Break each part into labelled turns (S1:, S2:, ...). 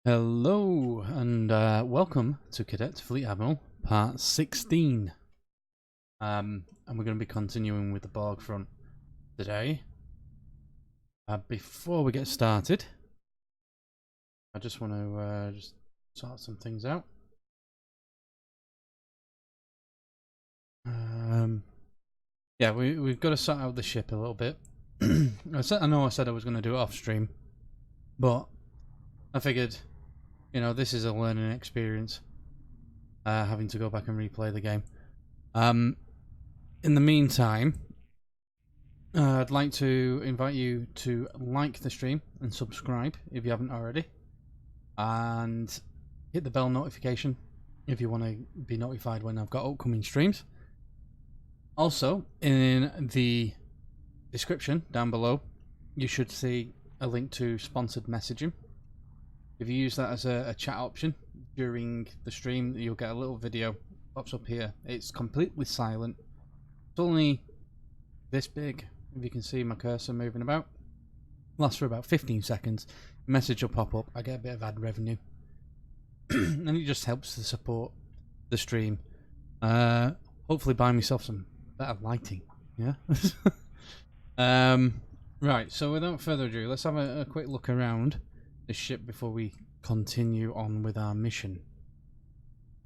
S1: Hello and welcome to Cadet Fleet Admiral Part 16. And we're going to be continuing with the Borg front today. Before we get started, I just want to just sort some things out. Yeah, we've got to sort out the ship a little bit. I know I said I was going to do it off stream, but I figured, you know, this is a learning experience, having to go back and replay the game. In the meantime, I'd like to invite you to like the stream and subscribe if you haven't already, and hit the bell notification if you want to be notified when I've got upcoming streams. Also, in the description down below, you should see a link to sponsored messaging. If you use that as a chat option during the stream, you'll get a little video pops up here. It's completely silent. It's only this big, if you can see my cursor moving about. Lasts for about 15 seconds. A message will pop up. I get a bit of ad revenue. And it just helps to support the stream. Hopefully buy myself some better lighting. Yeah? Right, so without further ado, let's have a quick look around the ship before we continue on with our mission.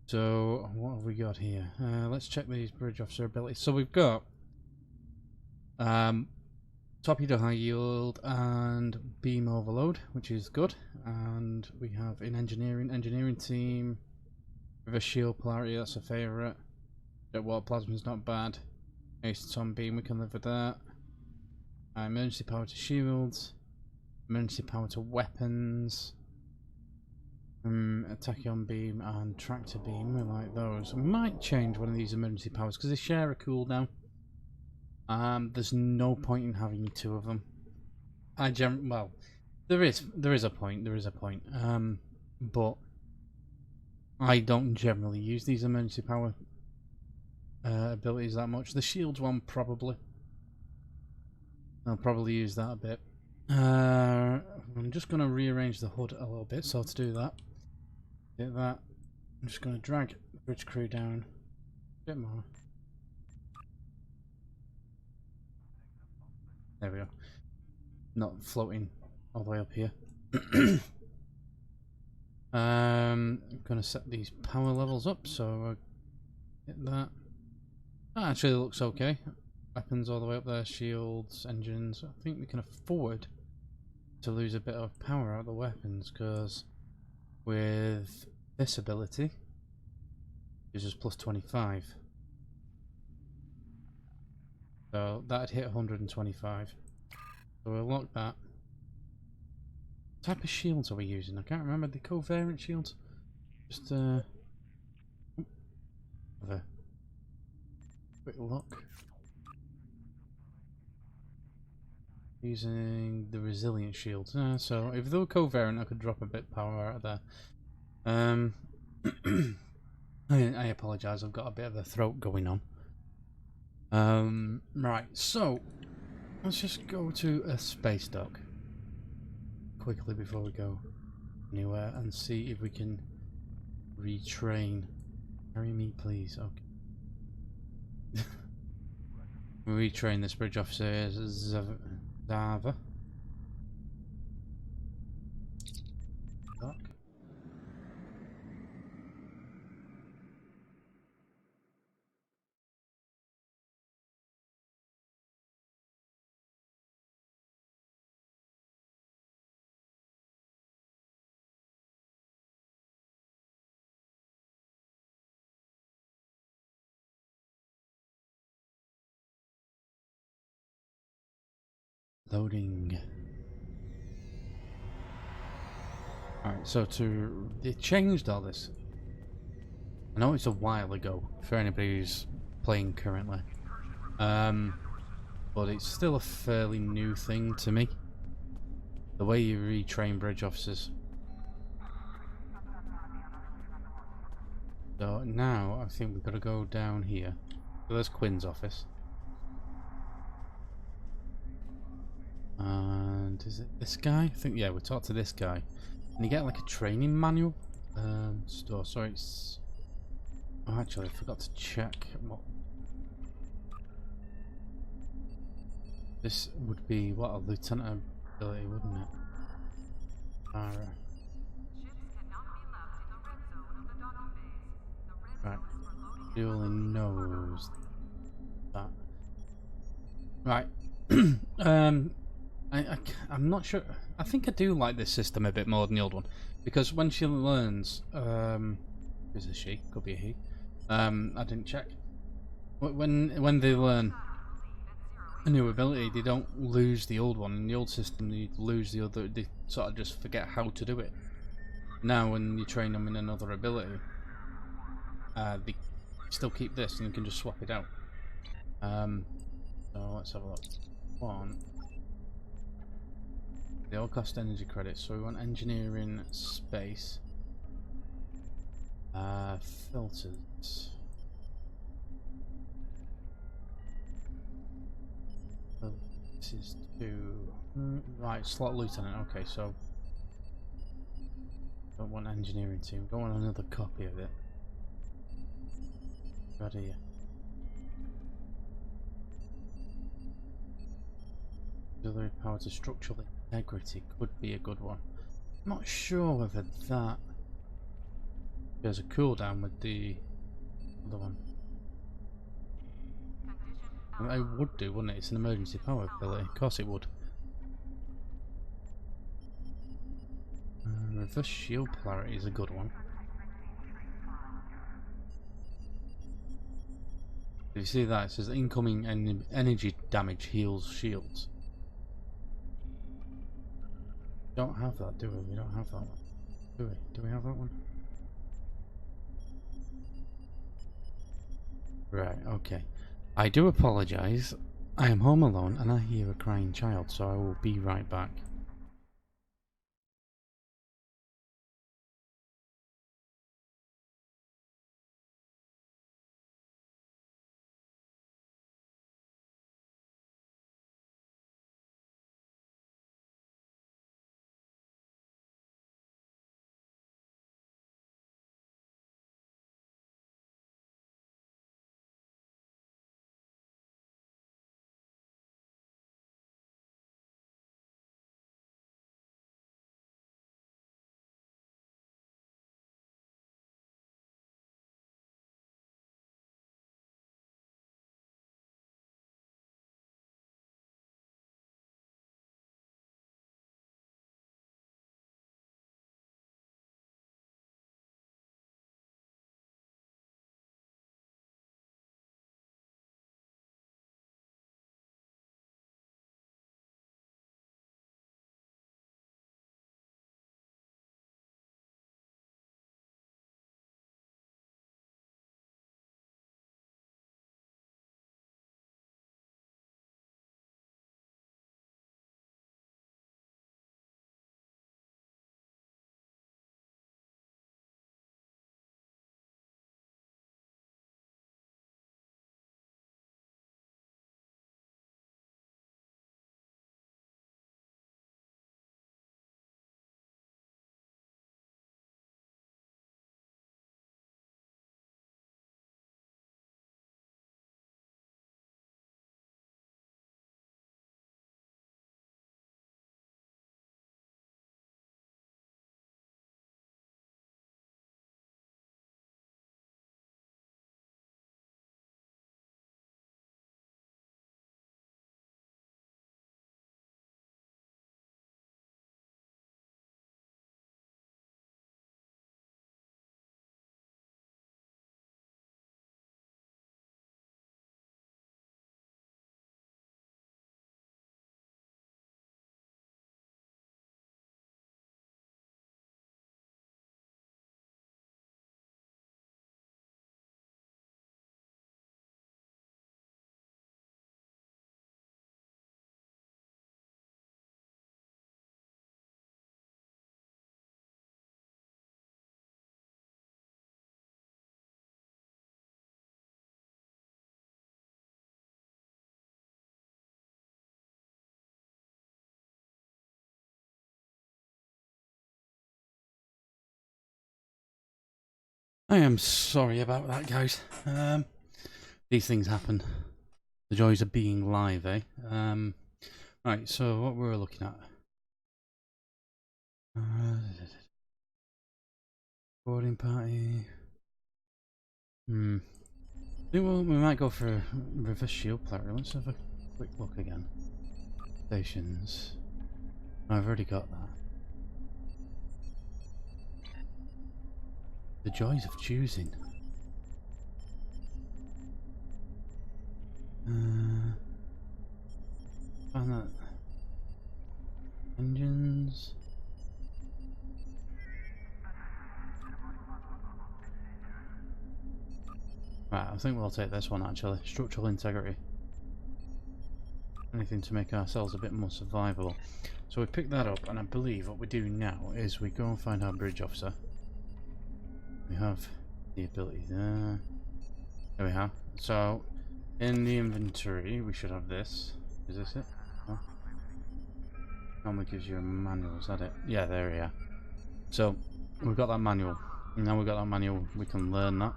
S1: So, what have we got here? Let's check these bridge officer abilities. So we've got torpedo high yield and beam overload, which is good. And we have in engineering team, reverse shield polarity, that's a favourite. Jet water plasma's not bad. Ace on beam, we can live with that. Emergency power to shields. Emergency power to weapons. Tachyon beam and tractor beam, we like those. We might change one of these emergency powers because they share a cooldown. There's no point in having two of them. Well, there is a point. But I don't generally use these emergency power abilities that much. The shields one probably. I'll probably use that a bit. I'm just going to rearrange the hood a little bit, so to do that, I'm just going to drag the bridge crew down a bit more. There we go. Not floating all the way up here. I'm going to set these power levels up, so hit that. That actually looks okay. Weapons all the way up there, shields, engines. I think we can afford to lose a bit of power out of the weapons, because with this ability it gives us plus 25, so that'd hit 125, so we'll lock that. What type of shields are we using? I can't remember. The covariant shields, just have a quick look. Using the resilient shields. So if they were covariant, I could drop a bit of power out of there. I apologise, I've got a bit of a throat going on. Right, so let's just go to a space dock quickly before we go anywhere and see if we can retrain. Carry me, please. Okay. Retrain this bridge officer. Zava. Dock. Loading. Alright, so they changed all this. I know it's a while ago for anybody who's playing currently. But it's still a fairly new thing to me. The way you retrain bridge officers. So now I think we've got to go down here. So there's Quinn's office. And is it this guy? I think, yeah, we'll talk to this guy. Can you get like a training manual? Store. Sorry, it's. Oh, actually, I forgot to check what. This would be what, a lieutenant ability, wouldn't it? Alright. Right. He only knows that. Right. I'm not sure. I think I do like this system a bit more than the old one, because when she learns, is it she? Could be a he. I didn't check. When they learn a new ability, they don't lose the old one. In the old system, they lose the other. They sort of just forget how to do it. Now, when you train them in another ability, they still keep this, and you can just swap it out. So let's have a look. One. They all cost energy credits, so we want engineering, space, filters. Oh, this is 2. Right, slot lieutenant. Okay, so don't want engineering team. Don't want another copy of it. Right here. Auxiliary power to structural integrity could be a good one. I'm not sure whether that. There's a cooldown with the other one. It would do, wouldn't it? It's an emergency power ability. Of course it would. Reverse shield polarity is a good one. If you see that, it says incoming energy damage heals shields. Don't have that, do we? We don't have that one. Do we? Do we have that one? Right, okay. I do apologise. I am home alone and I hear a crying child, so I will be right back. I am sorry about that, guys. These things happen. The joys of being live, eh? Right, so what we're looking at. Boarding party. I think we might go for a reverse shield platter. Let's have a quick look again. Stations. Oh, I've already got that. The joys of choosing. Find that. Engines. Right, I think we'll take this one actually. Structural integrity. Anything to make ourselves a bit more survivable. So we pick that up, and I believe what we do now is we go and find our bridge officer. We have the ability there. There we have. So in the inventory we should have this. Is this it? No? Normally gives you a manual, is that it? Yeah, there we are. So we've got that manual. And now we've got that manual, we can learn that.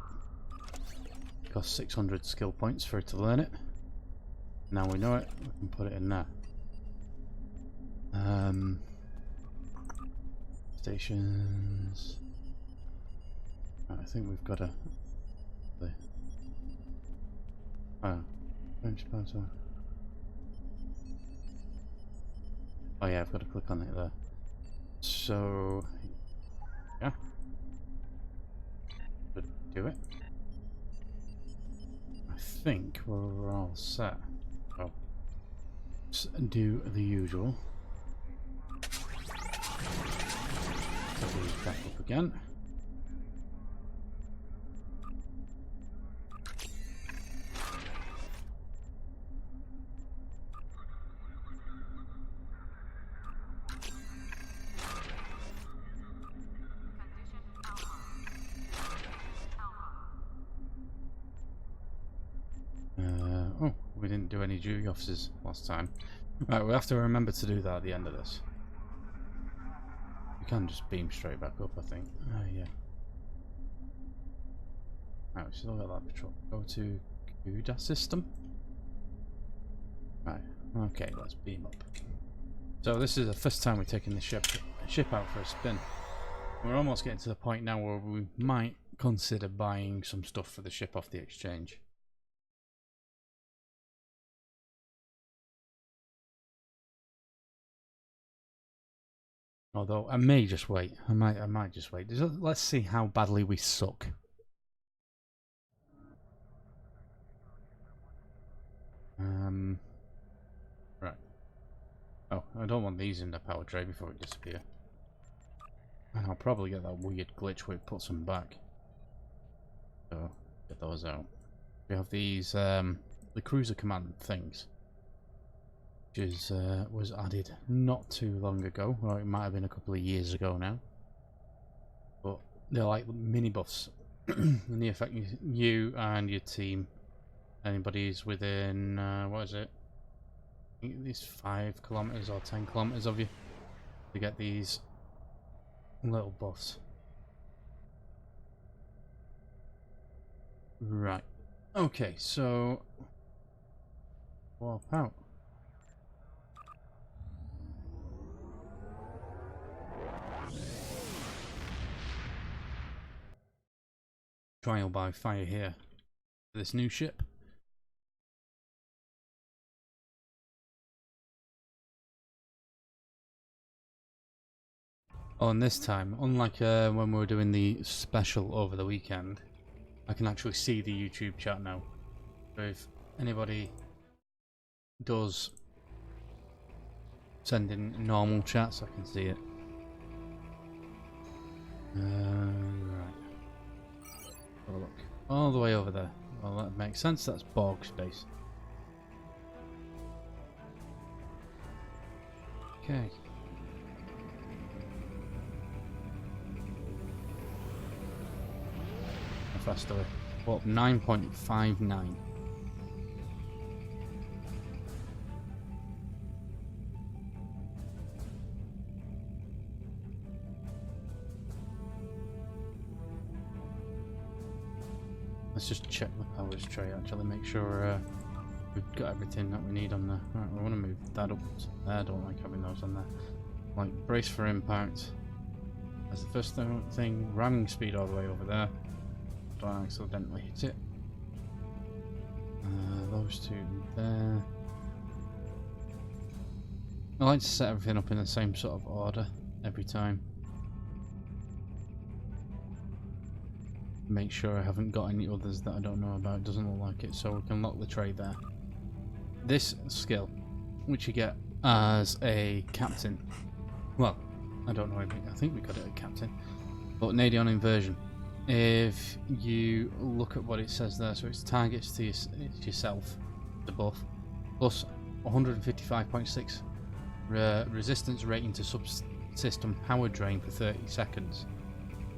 S1: It costs 600 skill points for it to learn it. Now we know it, we can put it in there. Stations. Right, I think we've got a. Oh, oh yeah, I've got to click on it there. So yeah, should do it. I think we're all set. Oh, let's do the usual. Set these back up again. Oh, we didn't do any duty officers last time. Right, we have to remember to do that at the end of this. We can just beam straight back up, I think. Yeah. Right, we still got that patrol. Go to CUDA system. Right, okay, let's beam up. So this is the first time we're taking the ship out for a spin. We're almost getting to the point now where we might consider buying some stuff for the ship off the exchange. Although I may just wait. I might just wait. Let's see how badly we suck. Right. Oh, I don't want these in the power tray before it disappear. And I'll probably get that weird glitch where it puts them back. So get those out. We have these the cruiser command things, which is was added not too long ago, or it might have been a couple of years ago now. But they're like mini buffs, and they affect you and your team. Anybody who's within what is it? I think at least 5 kilometers or 10 kilometers of you to get these little buffs. Right. Okay, so warp out. Trial by fire here. This new ship. Oh, and this time, unlike when we were doing the special over the weekend, I can actually see the YouTube chat now. So if anybody does send in normal chats, I can see it. Right. Have a look. All the way over there. Well, that makes sense. That's Borg space. Okay. How fast are we? Well, 9.59. Let's just check the powers tray actually, make sure we've got everything that we need on there. Right, we want to move that up to there. I don't like having those on there. Like, brace for impact. That's the first thing. Ramming speed all the way over there. Don't accidentally hit it. Those two there. I like to set everything up in the same sort of order every time. Make sure I haven't got any others that I don't know about. Doesn't look like it, so we can lock the tray there. This skill, which you get as a captain. Well, I don't know. I think we got it at captain. But Nadion inversion. If you look at what it says there, so it's targets to yourself, the buff, plus 155.6 resistance rating to subsystem power drain for 30 seconds,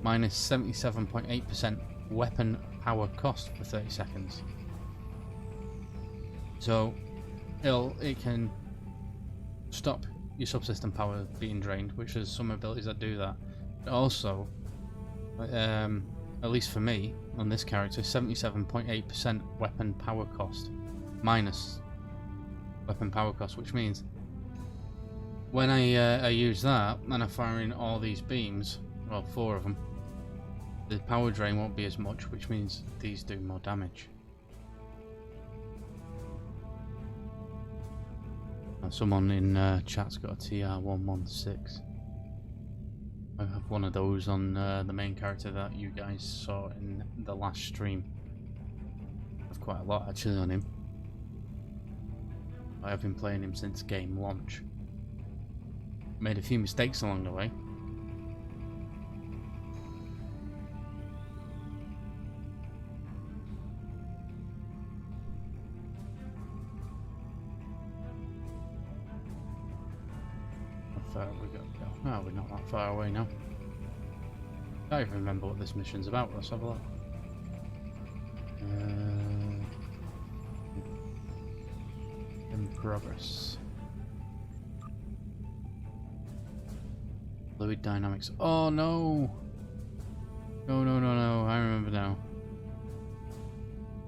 S1: minus 77.8% weapon power cost for 30 seconds. So it can stop your subsystem power being drained, which is some abilities that do that. But also, at least for me, on this character, 77.8% weapon power cost, minus weapon power cost, which means when I use that and I fire in all these beams, well, 4 of them, the power drain won't be as much, which means these do more damage. Someone in chat's got a TR-116. I have one of those on the main character that you guys saw in the last stream. I have quite a lot actually on him. I have been playing him since game launch. Made a few mistakes along the way. How far have we got to go? Oh, we're not that far away now. I don't even remember what this mission's about. Let's have a look. In progress. Fluid dynamics. Oh no! No, no, no, no. I remember now.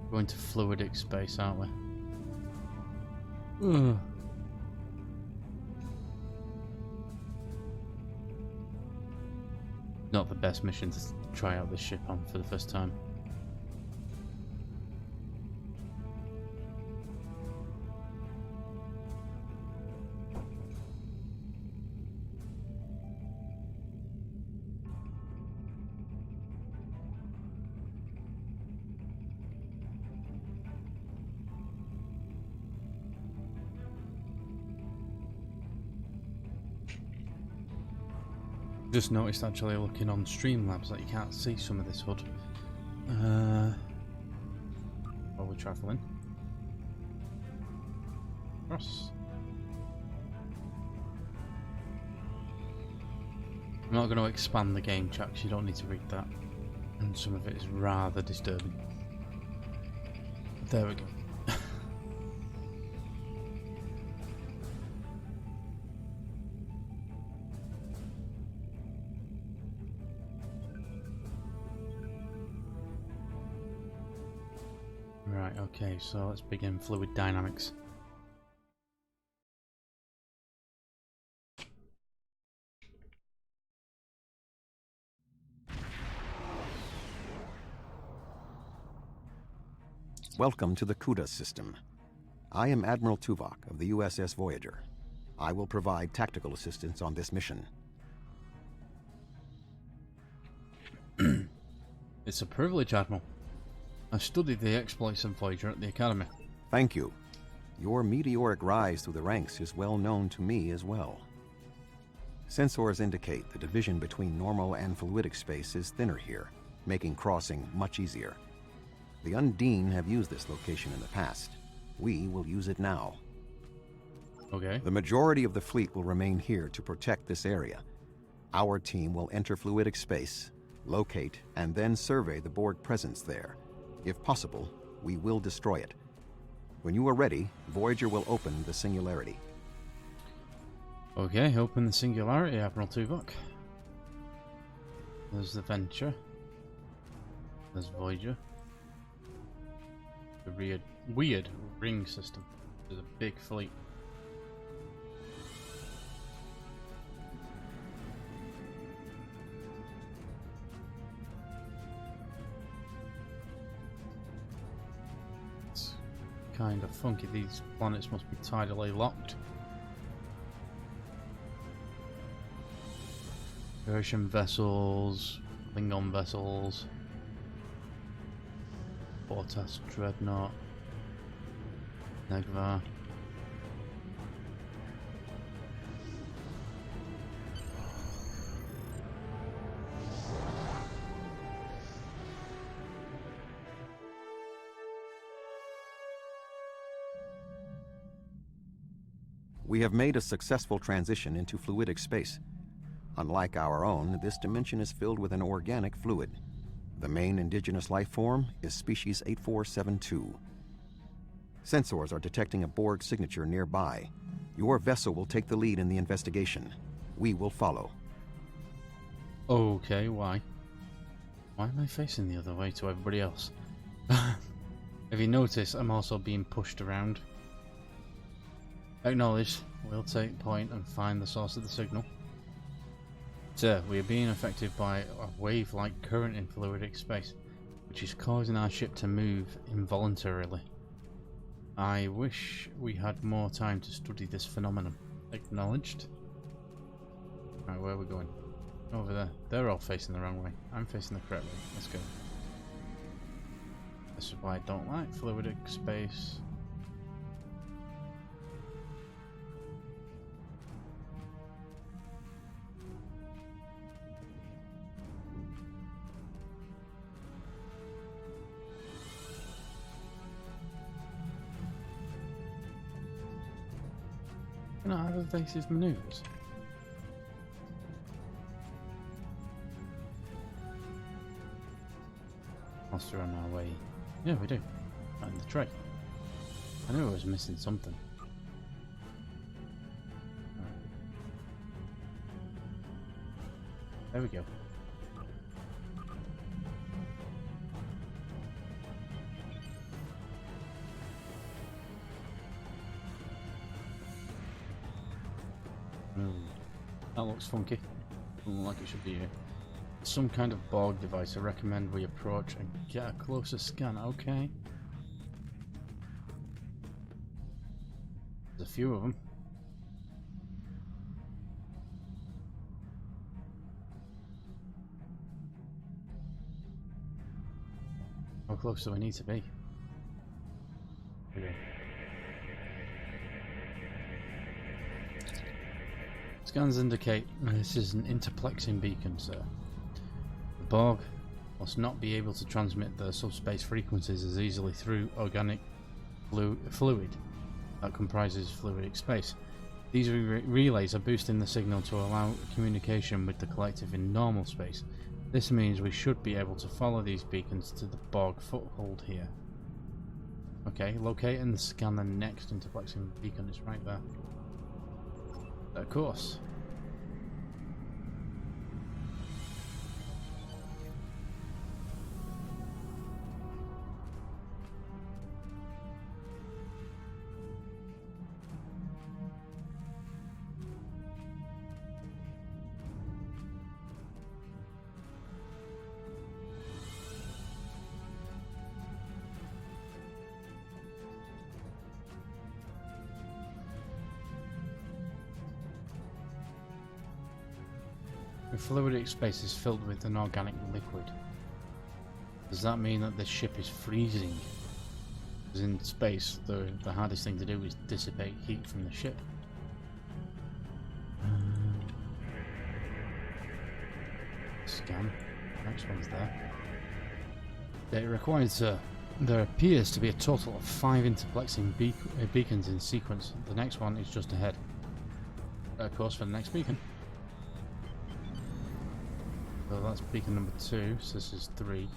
S1: We're going to fluidic space, aren't we? Ugh. Not the best mission to try out this ship on for the first time. Just noticed actually looking on Streamlabs that you can't see some of this HUD while we're travelling. Cross. I'm not going to expand the game chat because you don't need to read that, and some of it is rather disturbing. There we go. Right, okay, so let's begin fluid dynamics.
S2: Welcome to the CUDA system. I am Admiral Tuvok of the USS Voyager. I will provide tactical assistance on this mission.
S1: It's a privilege, Admiral. I studied the exploits of Voyager at the Academy.
S2: Thank you. Your meteoric rise through the ranks is well known to me as well. Sensors indicate the division between normal and fluidic space is thinner here, making crossing much easier. The Undine have used this location in the past. We will use it now.
S1: Okay.
S2: The majority of the fleet will remain here to protect this area. Our team will enter fluidic space, locate, and then survey the Borg presence there. If possible, we will destroy it. When you are ready, Voyager will open the Singularity.
S1: Okay, open the Singularity, Admiral Tuvok. There's the Venture. There's Voyager. The weird ring system. There's a big fleet. It's kind of funky. These planets must be tidally locked. Persian vessels, Klingon vessels, Bortas Dreadnought, Negvar.
S2: We have made a successful transition into fluidic space. Unlike our own, this dimension is filled with an organic fluid. The main indigenous life form is species 8472. Sensors are detecting a Borg signature nearby. Your vessel will take the lead in the investigation. We will follow.
S1: Okay, why? Why am I facing the other way to everybody else? If you notice, I'm also being pushed around. Acknowledge. We'll take point and find the source of the signal. Sir, we are being affected by a wave-like current in fluidic space, which is causing our ship to move involuntarily. I wish we had more time to study this phenomenon. Acknowledged. Right, where are we going? Over there. They're all facing the wrong way. I'm facing the correct way. Let's go. This is why I don't like fluidic space. Can I have evasive maneuvers? Whilst we're on our way. Yeah, we do. And the tray. I knew I was missing something. Right. There we go. That looks funky. Doesn't look like it should be here. Some kind of Borg device. I recommend we approach and get a closer scan. Okay. There's a few of them. How close do I need to be? Okay. Scans indicate this is an interplexing beacon, sir. The Borg must not be able to transmit their subspace frequencies as easily through organic fluid that comprises fluidic space. These relays are boosting the signal to allow communication with the collective in normal space. This means we should be able to follow these beacons to the Borg foothold here. Okay, locate and scan the next interplexing beacon. It's right there. Of course. The fluidic space is filled with an organic liquid. Does that mean that this ship is freezing? Because in space, the hardest thing to do is dissipate heat from the ship. Scan. Next one's there. Data required, sir. There appears to be a total of 5 interplexing beacons in sequence. The next one is just ahead. Of course, for the next beacon. So that's beacon number 2, so this is 3.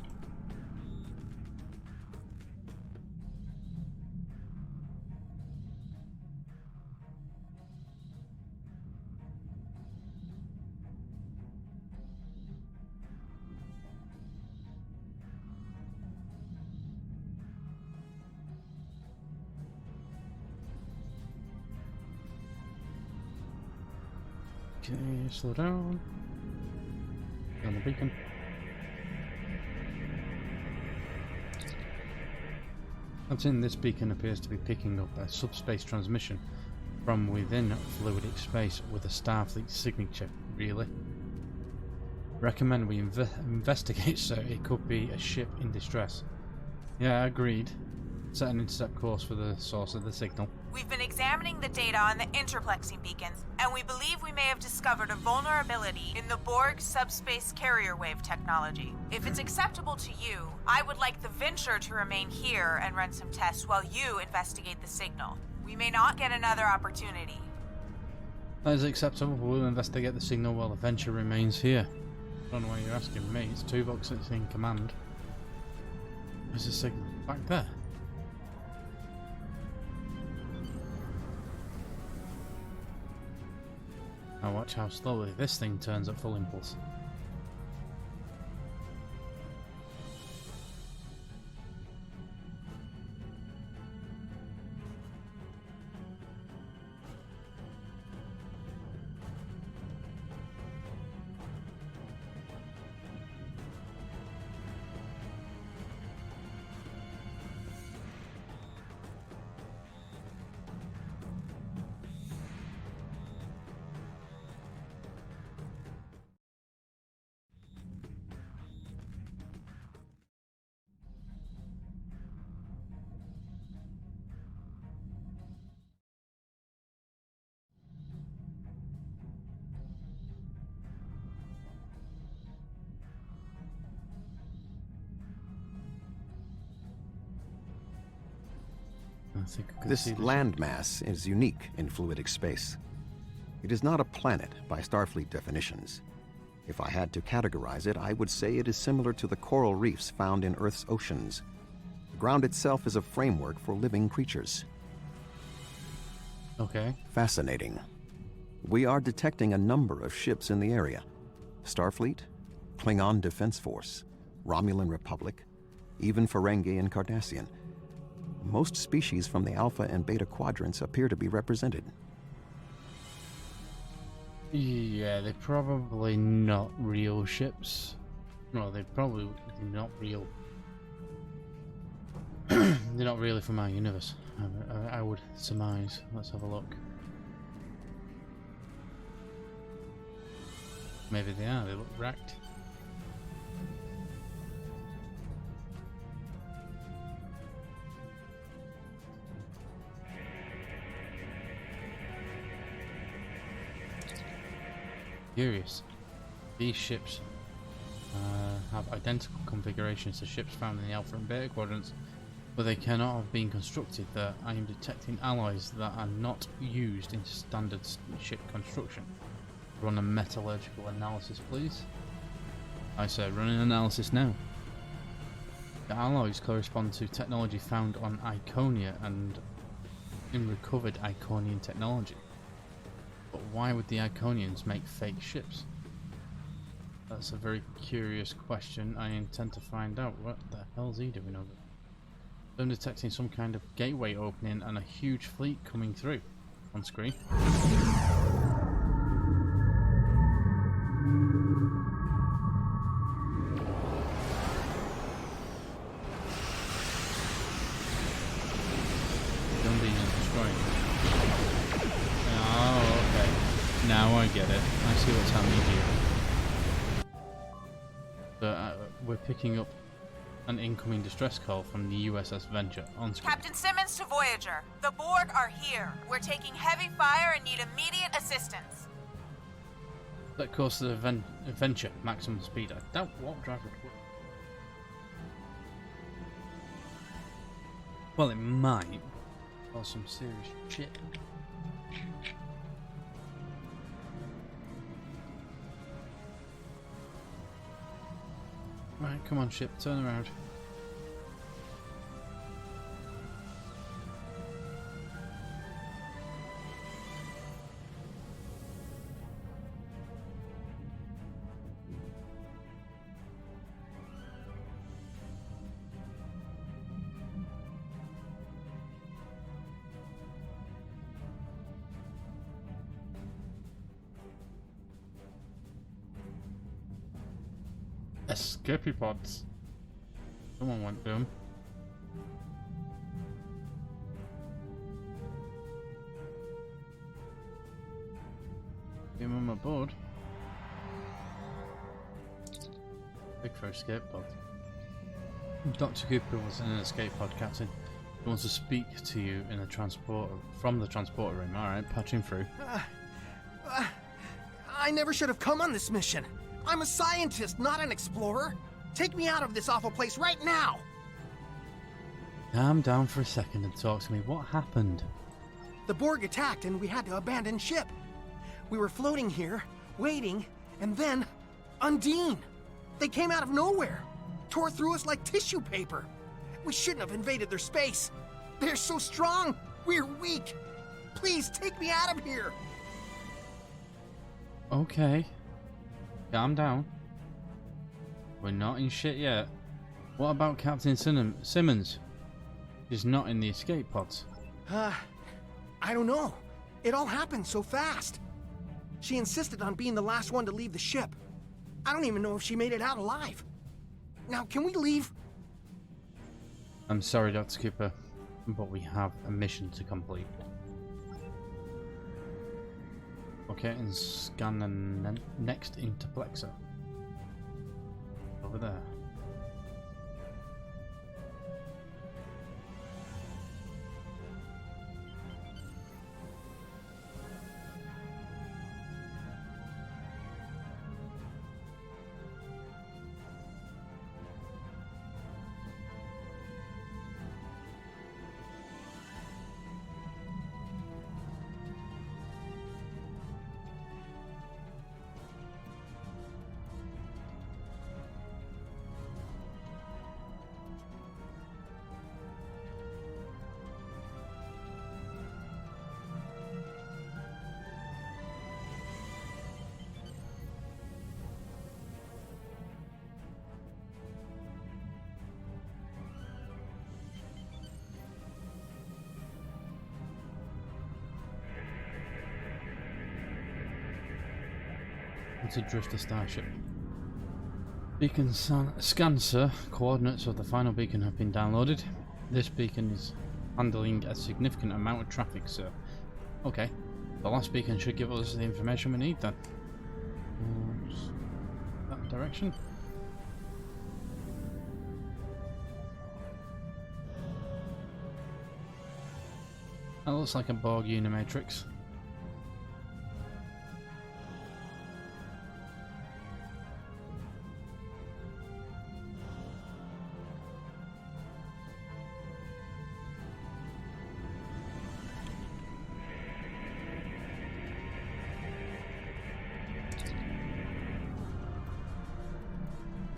S1: Okay, slow down. On the beacon. What's in this beacon appears to be picking up a subspace transmission from within fluidic space with a Starfleet signature. Really? Recommend we investigate, sir. It could be a ship in distress. Yeah, agreed. Set an intercept course for the source of the signal.
S3: We've been examining the data on the interplexing beacons, and we believe we may have discovered a vulnerability in the Borg subspace carrier wave technology. If it's acceptable to you, I would like the Venture to remain here and run some tests while you investigate the signal. We may not get another opportunity.
S1: That is acceptable. We'll investigate the signal while the Venture remains here. I don't know why you're asking me. It's Tuvok that's in command. Where's the signal? Back there. Now watch how slowly this thing turns at full impulse. I think I can
S2: This
S1: see the
S2: landmass is unique in fluidic space. It is not a planet by Starfleet definitions. If I had to categorize it, I would say it is similar to the coral reefs found in Earth's oceans. The ground itself is a framework for living creatures.
S1: Okay.
S2: Fascinating. We are detecting a number of ships in the area. Starfleet, Klingon Defense Force, Romulan Republic, even Ferengi and Cardassian. Most species from the Alpha and Beta quadrants appear to be represented.
S1: Yeah, they're probably not real ships. No, they're probably not real. They're not really from our universe, I would surmise. Let's have a look. Maybe they are, they look wrecked. Curious. These ships have identical configurations to ships found in the Alpha and Beta quadrants, but they cannot have been constructed there. I am detecting alloys that are not used in standard ship construction. Run a metallurgical analysis, please. I say run an analysis now. The alloys correspond to technology found on Iconia and in recovered Iconian technology. But why would the Iconians make fake ships? That's a very curious question. I intend to find out. What the hell's he doing over there? I'm detecting some kind of gateway opening and a huge fleet coming through on screen. Now I get it. I see what's happening here. So, we're picking up an incoming distress call from the USS Venture on screen.
S3: Captain Simmons to Voyager. The Borg are here. We're taking heavy fire and need immediate assistance.
S1: Set course to the Venture, maximum speed. I doubt warp drive would work. Well, it might. Cause some serious shit. Right, come on ship, turn around. escapee pods. Someone went through them. Give him aboard. Big for escape pod. Dr. Cooper was in an escape pod, Captain. He wants to speak to you in the transporter from the transporter room. Alright, patching through.
S4: I never should have come on this mission. I'm a scientist, not an explorer. Take me out of this awful place right now.
S1: Calm down for a second and talk to me. What happened?
S4: The Borg attacked and we had to abandon ship. We were floating here, waiting, and then Undine. They came out of nowhere, tore through us like tissue paper. We shouldn't have invaded their space. They're so strong, we're weak. Please take me out of here.
S1: Okay. Calm down. We're not in shit yet. What about Captain Simmons? He's not in the escape pods.
S4: I don't know. It all happened so fast. She insisted on being the last one to leave the ship. I don't even know if she made it out alive. Now, can we leave?
S1: I'm sorry, Dr. Cooper, but we have a mission to complete. Okay, and scan the next interplexer. Over there. It's a drifter starship. Beacon scan, sir. Coordinates of the final beacon have been downloaded. This beacon is handling a significant amount of traffic, sir. Okay. The last beacon should give us the information we need then. That direction. That looks like a Borg Unimatrix.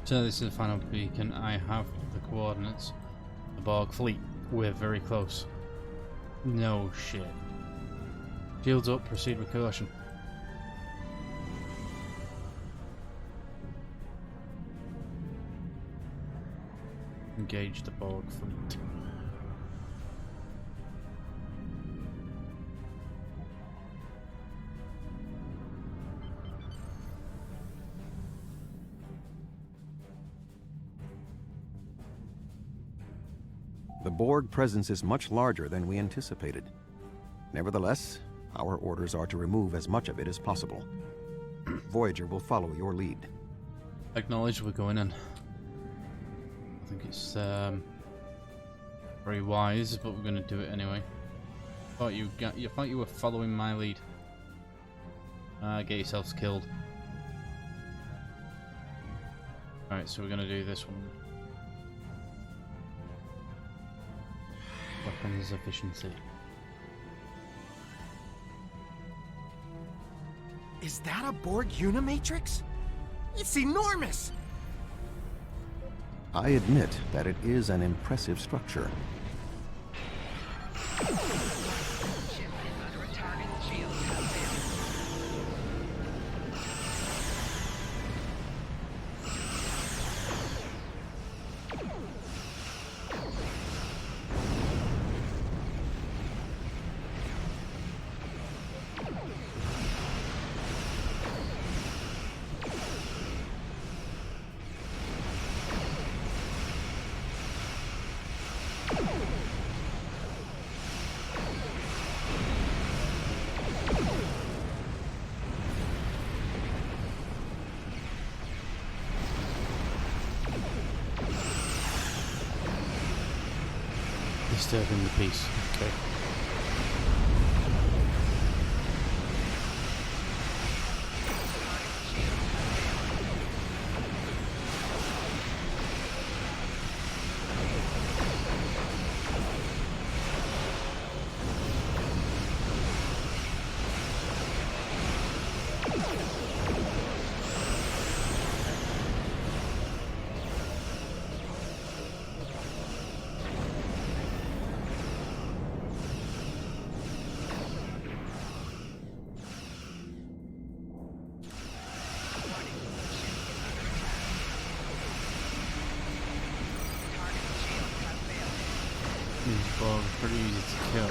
S1: So this is the final beacon. I have the coordinates. The Borg fleet. We're very close. No shit. Shields up, proceed with caution. Engage the Borg fleet.
S2: The Borg presence is much larger than we anticipated. Nevertheless, our orders are to remove as much of it as possible. Voyager will follow your lead.
S1: Acknowledge we're going in. I think it's very wise, but we're going to do it anyway. Thought you were following my lead. Get yourselves killed. Alright, so we're going to do this one. Weapons efficiency.
S4: Is that a Borg Unimatrix? It's enormous!
S2: I admit that it is an impressive structure.
S1: disturbing the peace. Okay. These Borg are pretty easy to kill,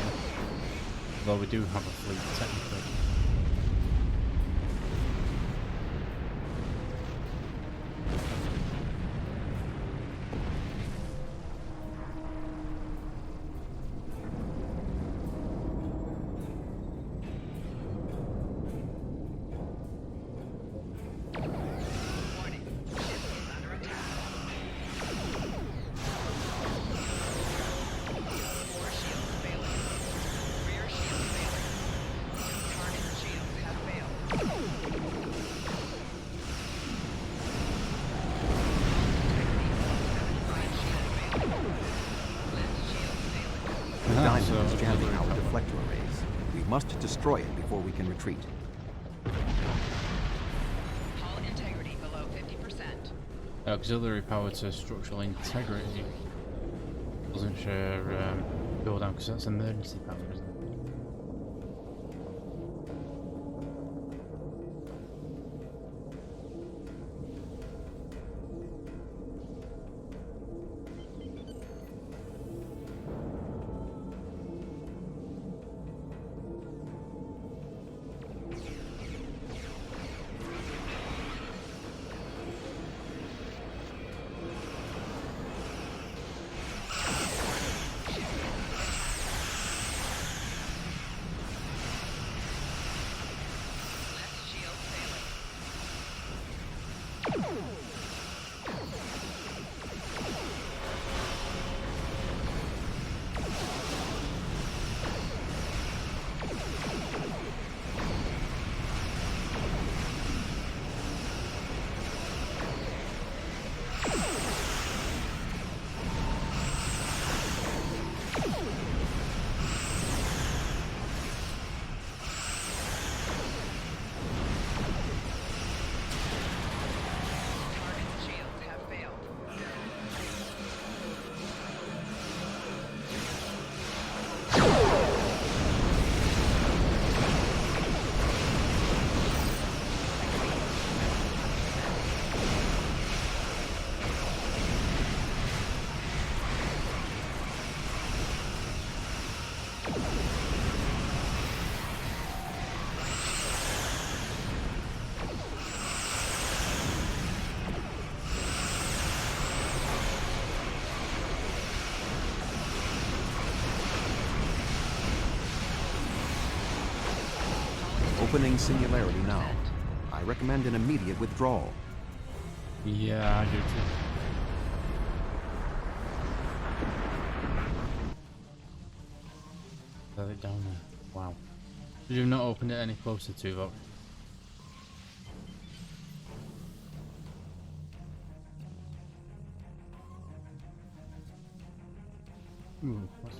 S1: although we do have a fleet technically.
S2: Diamond is jamming our deflector arrays. We must destroy it before we can retreat.
S5: Hull integrity below 50%.
S1: Auxiliary power to structural integrity. Doesn't share go down because that's emergency power, isn't it?
S2: Opening singularity now. I recommend an immediate withdrawal.
S1: Yeah, I do too. Got it down there. Wow. Did you not open it any closer to T0lval? What's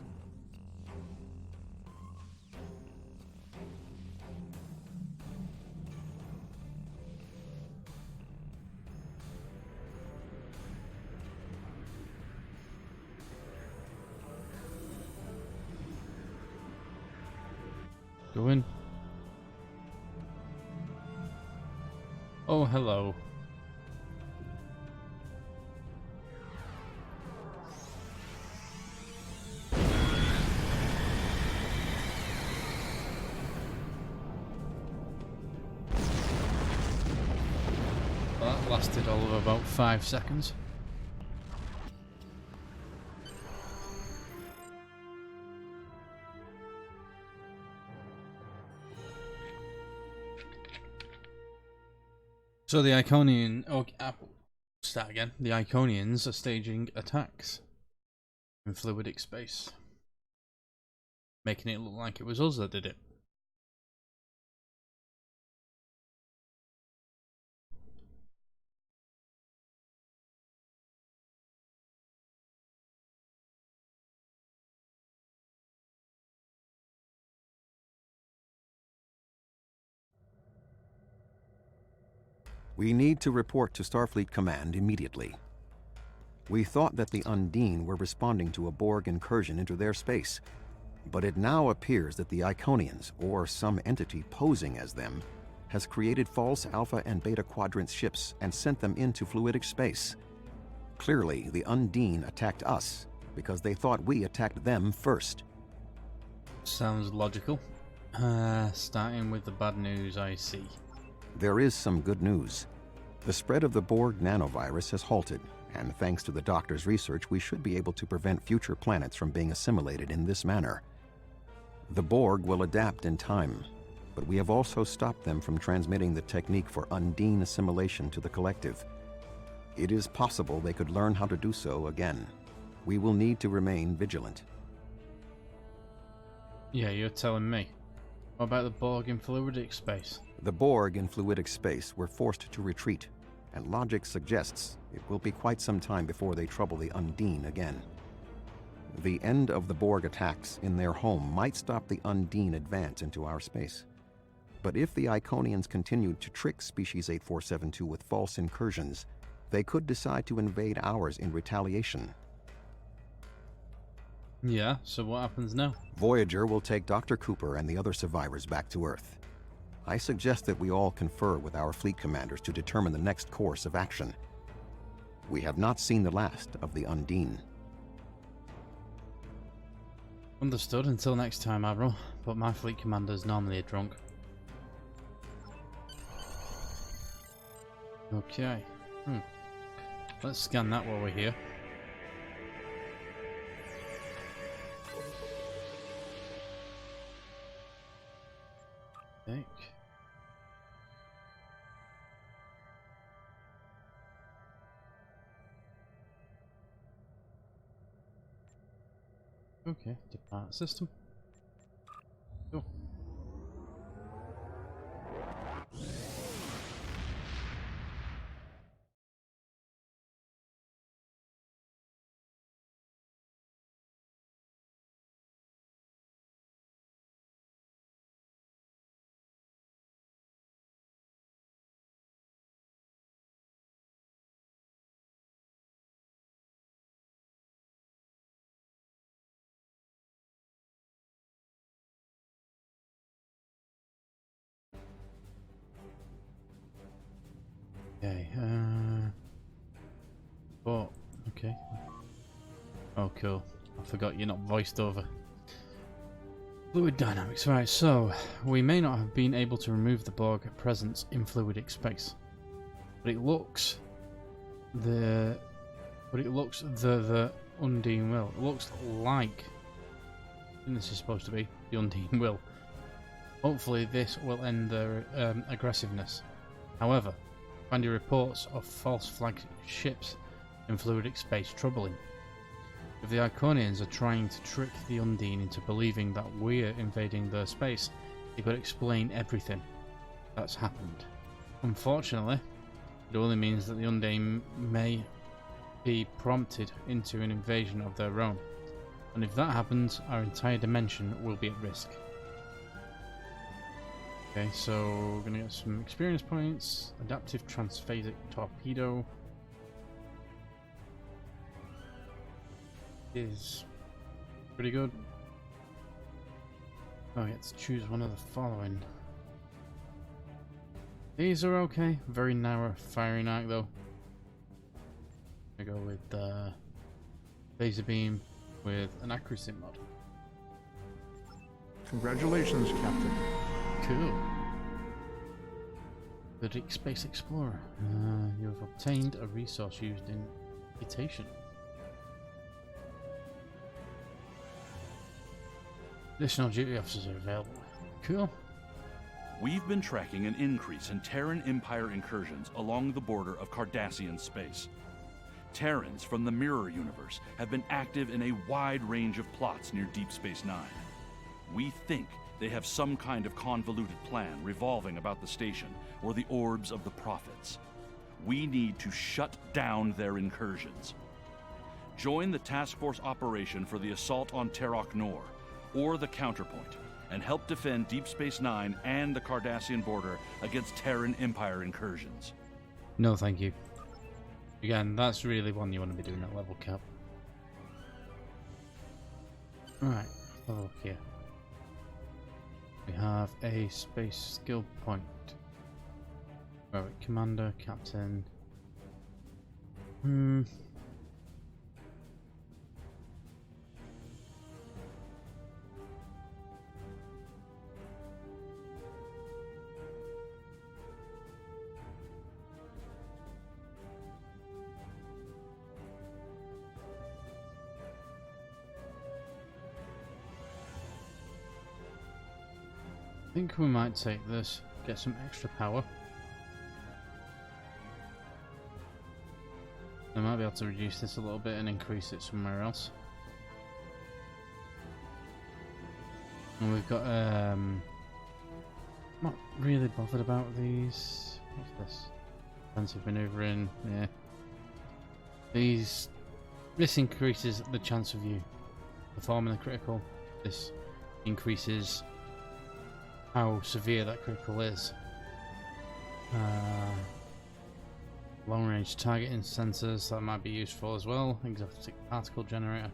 S1: go in. Oh, hello. Well, that lasted all of about 5 seconds. So the Iconian, start again. The Iconians are staging attacks in fluidic space. making it look like it was us that did it.
S2: We need to report to Starfleet Command immediately. We thought that the Undine were responding to a Borg incursion into their space, but it now appears that the Iconians, or some entity posing as them, has created false Alpha and Beta Quadrant ships and sent them into fluidic space. Clearly, the Undine attacked us because they thought we attacked them first.
S1: Sounds logical. Starting with the bad news, I see.
S2: There is some good news. The spread of the Borg nanovirus has halted, and thanks to the Doctor's research, we should be able to prevent future planets from being assimilated in this manner. The Borg will adapt in time, but we have also stopped them from transmitting the technique for Undine assimilation to the collective. It is possible they could learn how to do so again. We will need to remain vigilant.
S1: Yeah, you're telling me. What about the Borg in fluidic space?
S2: The Borg in fluidic space were forced to retreat, and logic suggests it will be quite some time before they trouble the Undine again. The end of the Borg attacks in their home might stop the Undine advance into our space. But if the Iconians continued to trick Species 8472 with false incursions, they could decide to invade ours in retaliation.
S1: Yeah, so what happens now?
S2: Voyager will take Dr. Cooper and the other survivors back to Earth. I suggest that we all confer with our fleet commanders to determine the next course of action. We have not seen the last of the Undine.
S1: Understood. Until next time, Admiral. But my fleet commander's normally a drunk. Okay. Let's scan that while we're here. Think. Okay, depart system. Cool. Okay, oh, okay. Oh, cool. I forgot you're not voiced over. Fluid dynamics, right, so we may not have been able to remove the Borg presence in fluidic space. But it looks the Undine will. It looks like this is supposed to be the Undine will. Hopefully this will end their aggressiveness. However, I find your reports of false flag ships in fluidic space troubling. If the Iconians are trying to trick the Undine into believing that we're invading their space, it could explain everything that's happened. Unfortunately, it only means that the Undine may be prompted into an invasion of their own, and if that happens, our entire dimension will be at risk. Okay, so we're gonna get some experience points. Adaptive transphasic torpedo is pretty good. Oh, I get to choose one of the following. These are okay. Very narrow firing arc though. I go with laser beam with an accuracy mod.
S6: Congratulations, Captain.
S1: Cool. The Space Explorer. You have obtained a resource used in mutation. Additional duty officers are available. Cool.
S7: We've been tracking an increase in Terran Empire incursions along the border of Cardassian space. Terrans from the Mirror Universe have been active in a wide range of plots near Deep Space Nine. We think they have some kind of convoluted plan revolving about the station or the orbs of the prophets. We need to shut down their incursions. Join the task force operation for the assault on Terok Nor, or the Counterpoint, and help defend Deep Space Nine and the Cardassian border against Terran Empire incursions.
S1: No, thank you. Again, that's really one you want to be doing at level cap. Right, have a look here. We have a space skill point. Right, commander, captain. I think we might take this, get some extra power. I might be able to reduce this a little bit and increase it somewhere else. And we've got not really bothered about these. What's this? Defensive maneuvering, yeah. This increases the chance of you performing a critical. This increases how severe that critical is. Long range targeting sensors, that might be useful as well. Exotic particle generator.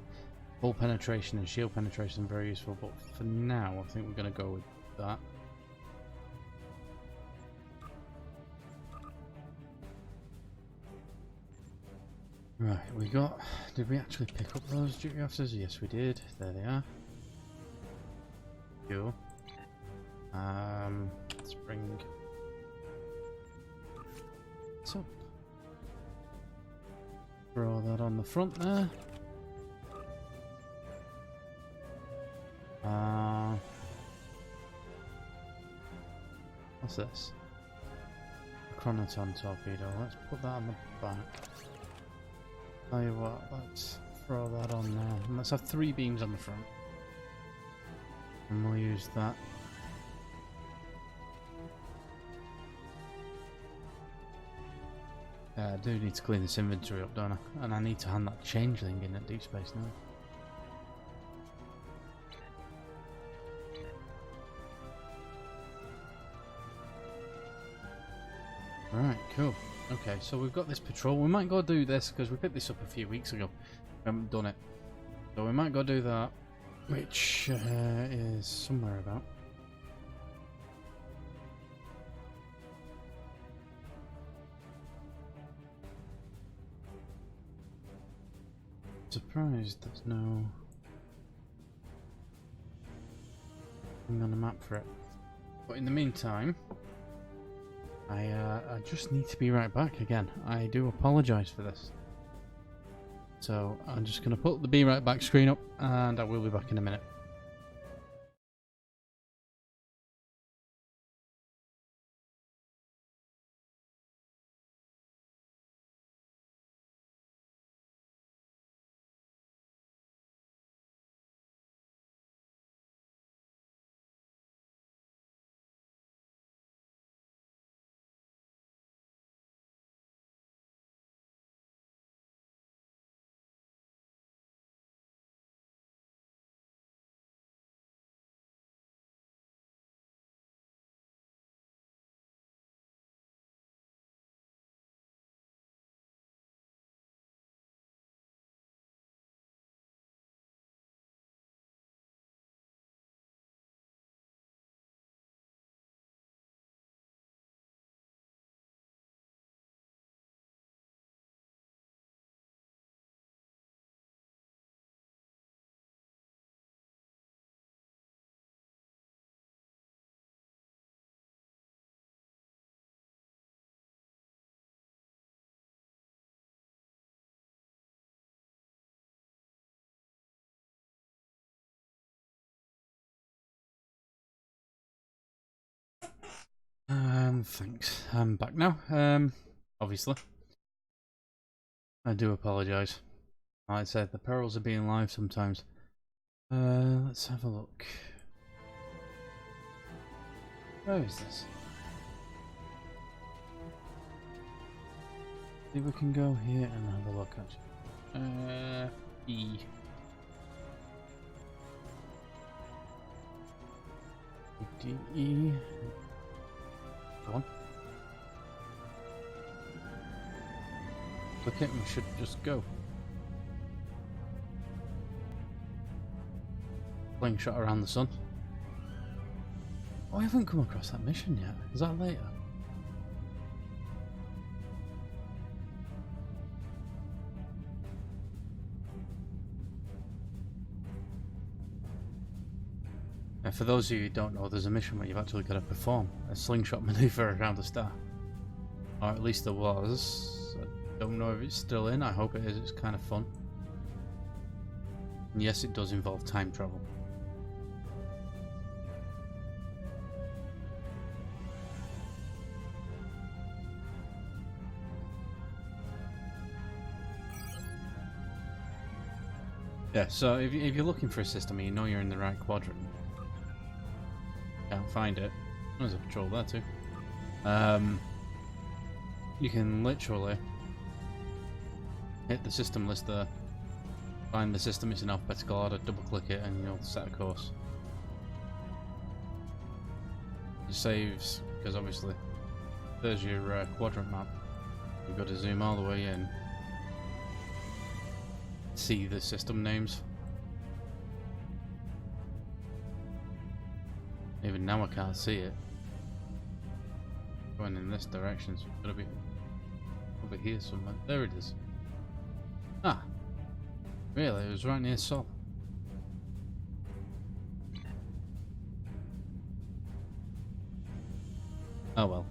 S1: Hull penetration and shield penetration, very useful, but for now I think we're going to go with that. Right, we got... Did we actually pick up those duty officers? Yes we did, there they are. Cool. Let's bring this up. Throw that on the front there. What's this? Chronoton torpedo. Let's put that on the back. Tell you what, let's throw that on there. And let's have 3 beams on the front. And we'll use that. I do need to clean this inventory up, don't I? And I need to hand that changeling in at Deep Space now. Right, cool. Okay, so we've got this patrol. We might go do this because we picked this up a few weeks ago. We haven't done it. So we might go do that, which is somewhere about. Surprised there's no thing on the map for it. But in the meantime, I just need to be right back again. I do apologise for this. So I'm just going to put the be right back screen up and I will be back in a minute. Thanks. I'm back now. Obviously. I do apologise. Like I said, the perils of being live sometimes. Let's have a look. Where is this? See if we can go here and have a look at E. D E. Come on. Click it and we should just go. Slingshot around the sun. Oh, I haven't come across that mission yet. Is that later? For those of you who don't know, there's a mission where you've actually got to perform a slingshot maneuver around the star. Or at least there was. I don't know if it's still in. I hope it is. It's kind of fun. And yes, it does involve time travel. Yeah, so if you're looking for a system and you know you're in the right quadrant, can't find it. There's a patrol there too. You can literally hit the system list there, find the system it's in alphabetical order, double click it and you'll set a course. It saves, because obviously there's your quadrant map. You've got to zoom all the way in, see the system names. Even now I can't see it. Going in this direction, so it's gotta be over here somewhere. There it is. Ah, really? It was right near Sol. Oh well.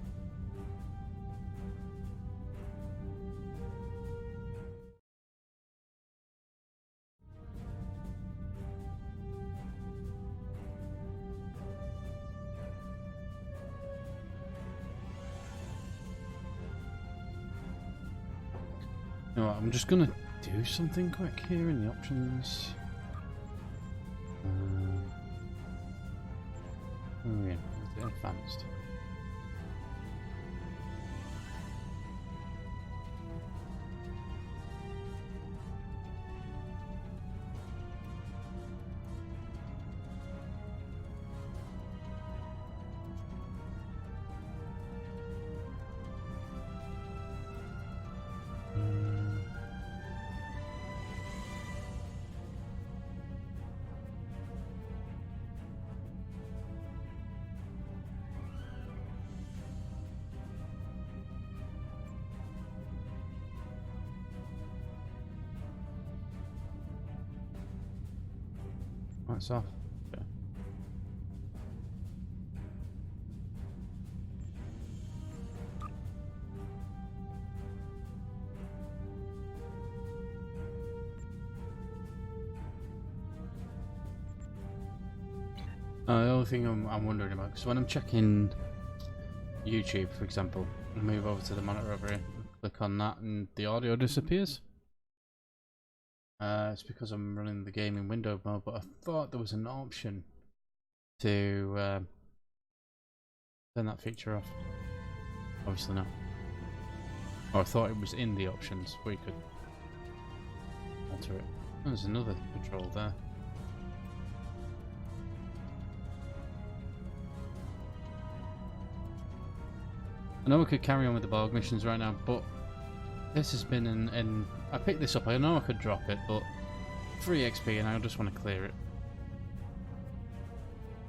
S1: You know what, I'm just gonna do something quick here in the options. Oh yeah, advanced. That's off. Okay. The only thing I'm wondering about, because when I'm checking YouTube, for example, I move over to the monitor over here, click on that, and the audio disappears. It's because I'm running the game in window mode, but I thought there was an option to turn that feature off. Obviously not. Or I thought it was in the options where you could alter it. Oh, there's another patrol there. I know we could carry on with the Borg missions right now, but this has been an I picked this up. I know I could drop it, but free XP and I just want to clear it.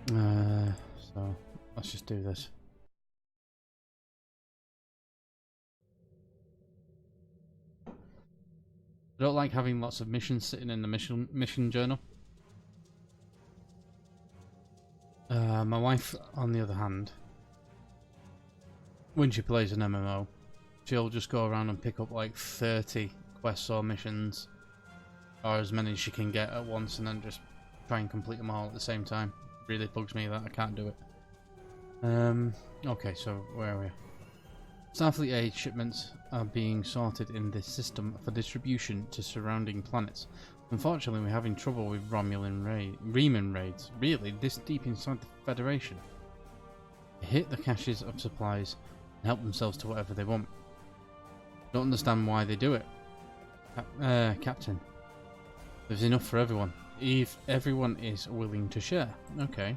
S1: So let's just do this. I don't like having lots of missions sitting in the mission journal. My wife, on the other hand, when she plays an MMO, she'll just go around and pick up like 30 quests or missions, or as many as she can get at once, and then just try and complete them all at the same time. Really bugs me that I can't do it. Okay, so where are we? Starfleet aid shipments are being sorted in this system for distribution to surrounding planets. Unfortunately, we're having trouble with Reman raids. Really? This deep inside the Federation? hit the caches of supplies and help themselves to whatever they want. Don't understand why they do it. Captain, there's enough for everyone. If everyone is willing to share. Okay.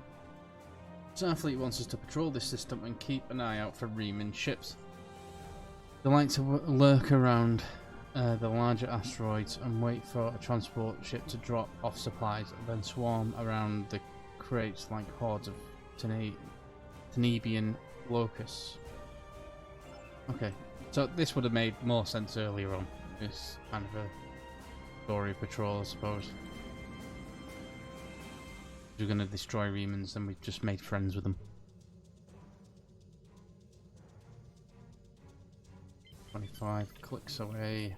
S1: Starfleet wants us to patrol this system and keep an eye out for Riemann ships. They like to lurk around the larger asteroids and wait for a transport ship to drop off supplies, and then swarm around the crates like hordes of Tenebian locusts. Okay, so this would have made more sense earlier on. This kind of a story patrol, I suppose. We're going to destroy Riemanns, and we've just made friends with them. 25 clicks away.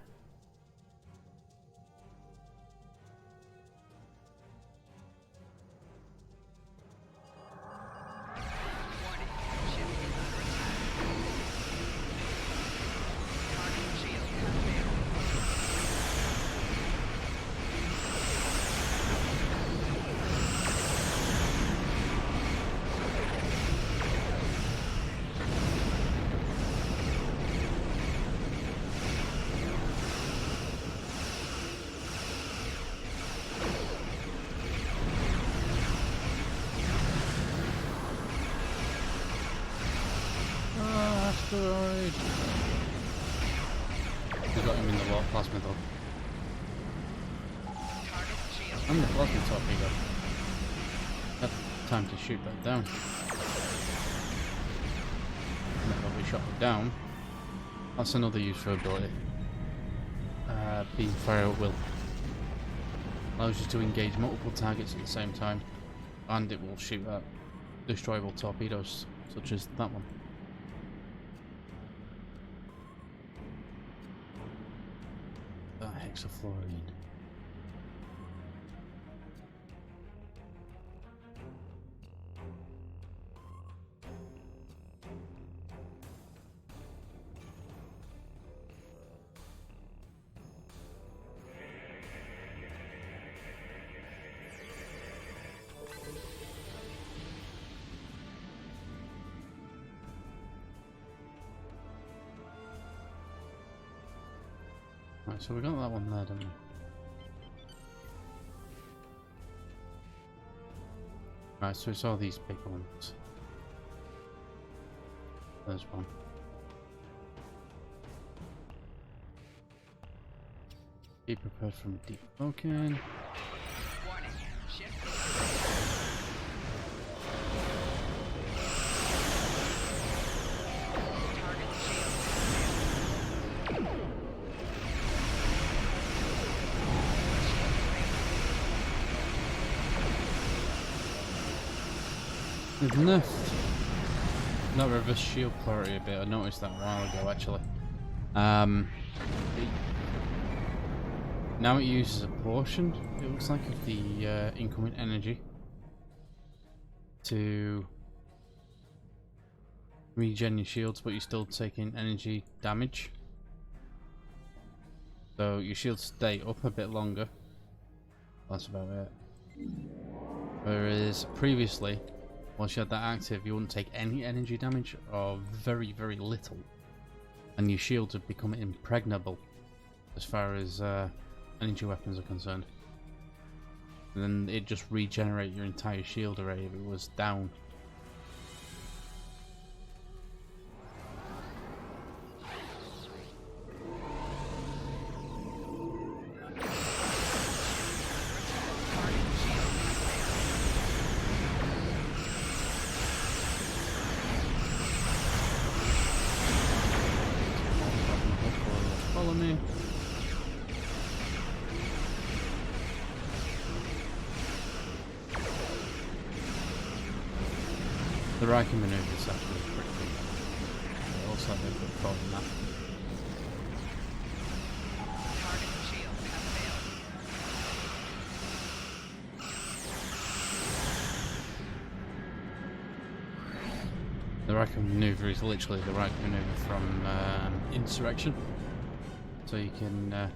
S1: Asteroid! We got him in the water plasma though. And the plasma torpedo. Had time to shoot that down. Never we shot it down. That's another use for ability. Beam fire at will. Allows you to engage multiple targets at the same time, and it will shoot at destroyable torpedoes, such as that one. Hexafluorine. Right, so we got that one there, didn't we? Right, so it's all these big ones. There's one. Be prepared from deep Vulcan.
S5: Warning. Ship.
S1: They've nerfed that reverse shield clarity a bit. I noticed that a while ago, actually. Now it uses a portion, it looks like, of the incoming energy to regen your shields, but you're still taking energy damage. So your shields stay up a bit longer. That's about it. Whereas previously, once you had that active, you wouldn't take any energy damage, or very, very little. And your shields would become impregnable as far as energy weapons are concerned. And then it'd just regenerate your entire shield array if it was down. Follow me. The Riker maneuver is actually pretty good. It looks like they've got caught in that.
S5: Target shield has failed.
S1: The Riker maneuver is literally the Riker maneuver from Insurrection. So you can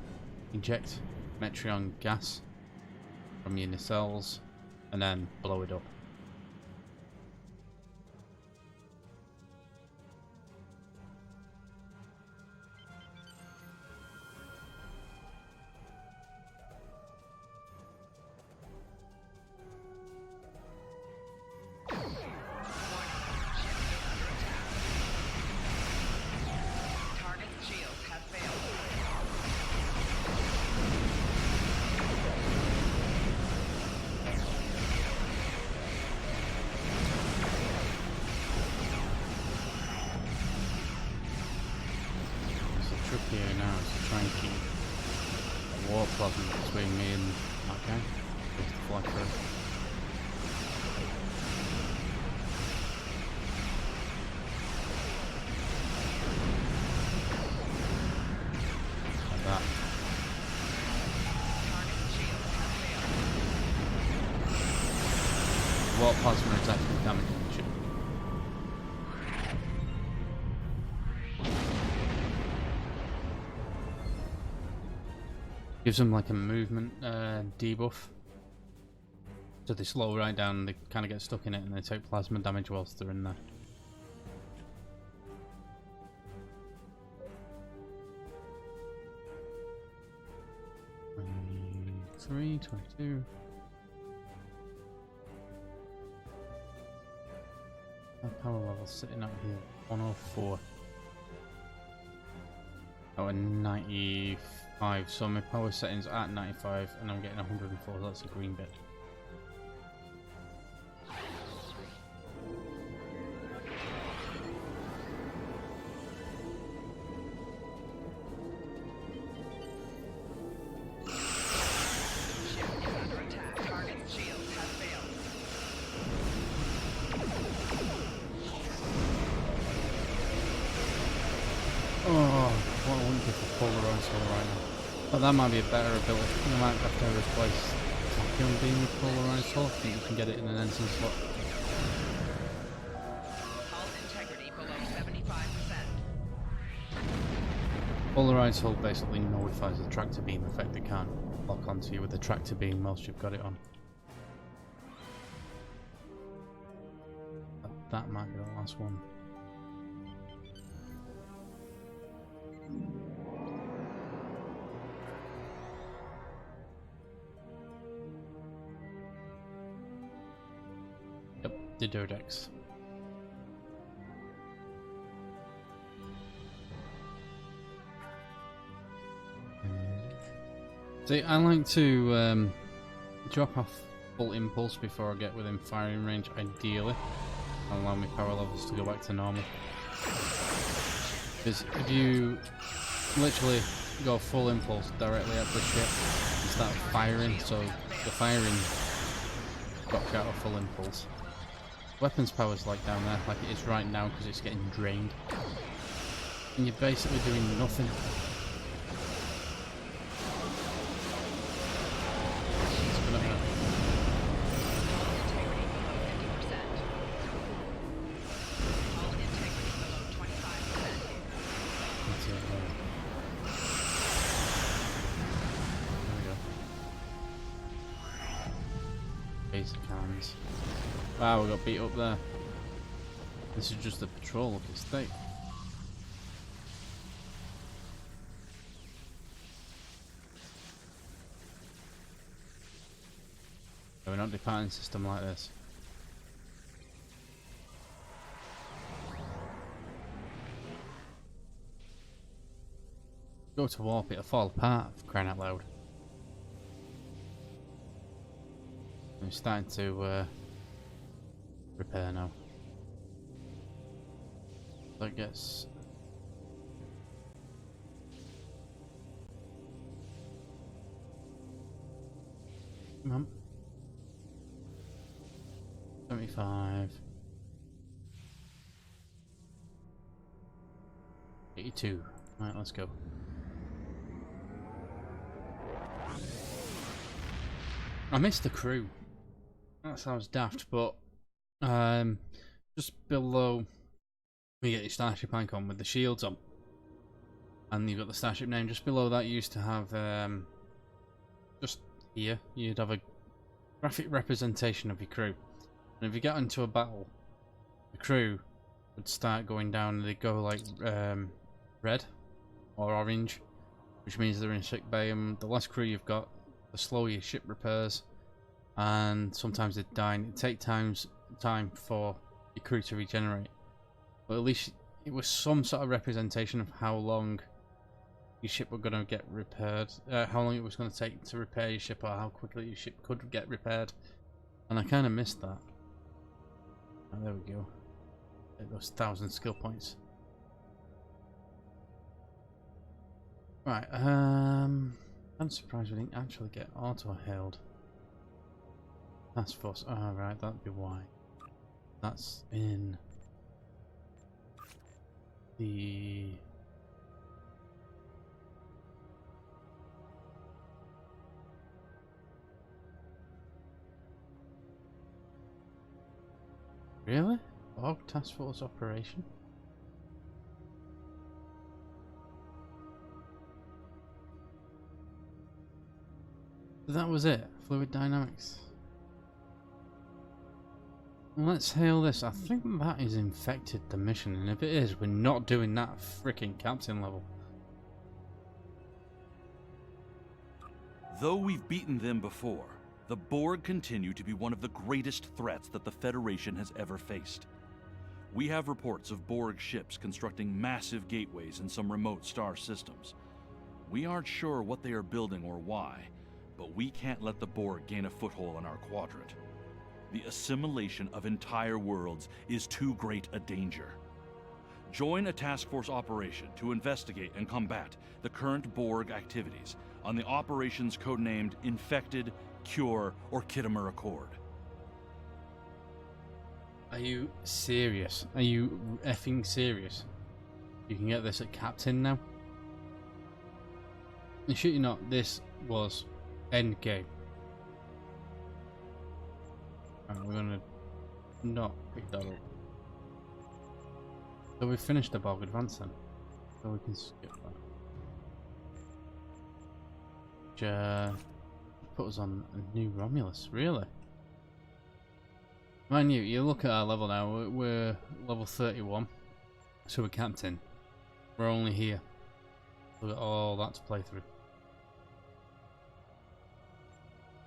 S1: inject Metreon gas from your nacelles and then blow it up. trick here now is to try and keep a warp plasma between me and that guy. Just to fly through. Like that.
S5: Target shields have failed.
S1: Warp plasma is actually damaging the ship. Gives them like a movement debuff. So they slow right down and they kind of get stuck in it and they take plasma damage whilst they're in there. Three, 22. Our power level sitting out here, 104. Oh, and 95. So my power settings at 95 and I'm getting 104, so that's a green bit.
S5: Ship is under attack. Target shields have failed.
S1: Oh, what I wouldn't give for polarized hull right now. But that might be a better ability. You might have to replace vacuum beam with polarized hull. I think you can get it in an ensign slot.
S5: Hull integrity below 75%.
S1: Polarized hull basically nullifies the tractor beam effect. It can't lock onto you with the tractor beam whilst you've got it on. But that might be the last one. Yep, the Dodex. See, I like to drop off full impulse before I get within firing range, ideally. And allow my power levels to go back to normal. Because if you literally go full impulse directly at the ship and start firing, so the firing drops out of full impulse. Weapons power's like down there, like it is right now because it's getting drained. And you're basically doing nothing.
S5: Hull integrity below 50%.
S1: There we go. Basic cannons. Wow, we got beat up there. This is just a patrol looking state. We're not departing system like this. Go to warp, it'll fall apart, for crying out loud. I'm starting to repair now. That gets... Come on. 75. 82. Right, let's go. I missed the crew. That sounds daft, but just below we get your starship icon with the shields on, and you've got the starship name. Just below that, you used to have just here you'd have a graphic representation of your crew, and if you get into a battle, the crew would start going down and they go like red or orange, which means they're in sick bay, and the less crew you've got, the slower your ship repairs, and sometimes they die, and it takes time for your crew to regenerate. But at least it was some sort of representation of how long your ship were going to get repaired, how long it was going to take to repair your ship, or how quickly your ship could get repaired. And I kind of missed that. Oh, there we go. Get those 1,000 skill points. Right, I'm surprised we didn't actually get auto-hailed. Task Force, oh right, that'd be why. That's in the... Really? Borg Task Force operation? That was it? Fluid dynamics? Let's hail this. I think that is infected the mission, and if it is, we're not doing that freaking captain level.
S7: Though we've beaten them before, the Borg continue to be one of the greatest threats that the Federation has ever faced. We have reports of Borg ships constructing massive gateways in some remote star systems. We aren't sure what they are building or why, but we can't let the Borg gain a foothold in our quadrant. The assimilation of entire worlds is too great a danger. Join a task force operation to investigate and combat the current Borg activities on the operations codenamed Infected, Cure, or Kittimer Accord.
S1: Are you serious? Are you effing serious? You can get this at Captain now? And shit you not, this was endgame. Right, we're gonna not pick that up. So we finished the Borg advance then. So we can skip that. Which put us on a new Romulus, really? Mind you, you look at our level now, we're level 31. So we're captain. We're only here. We've got all that to play through.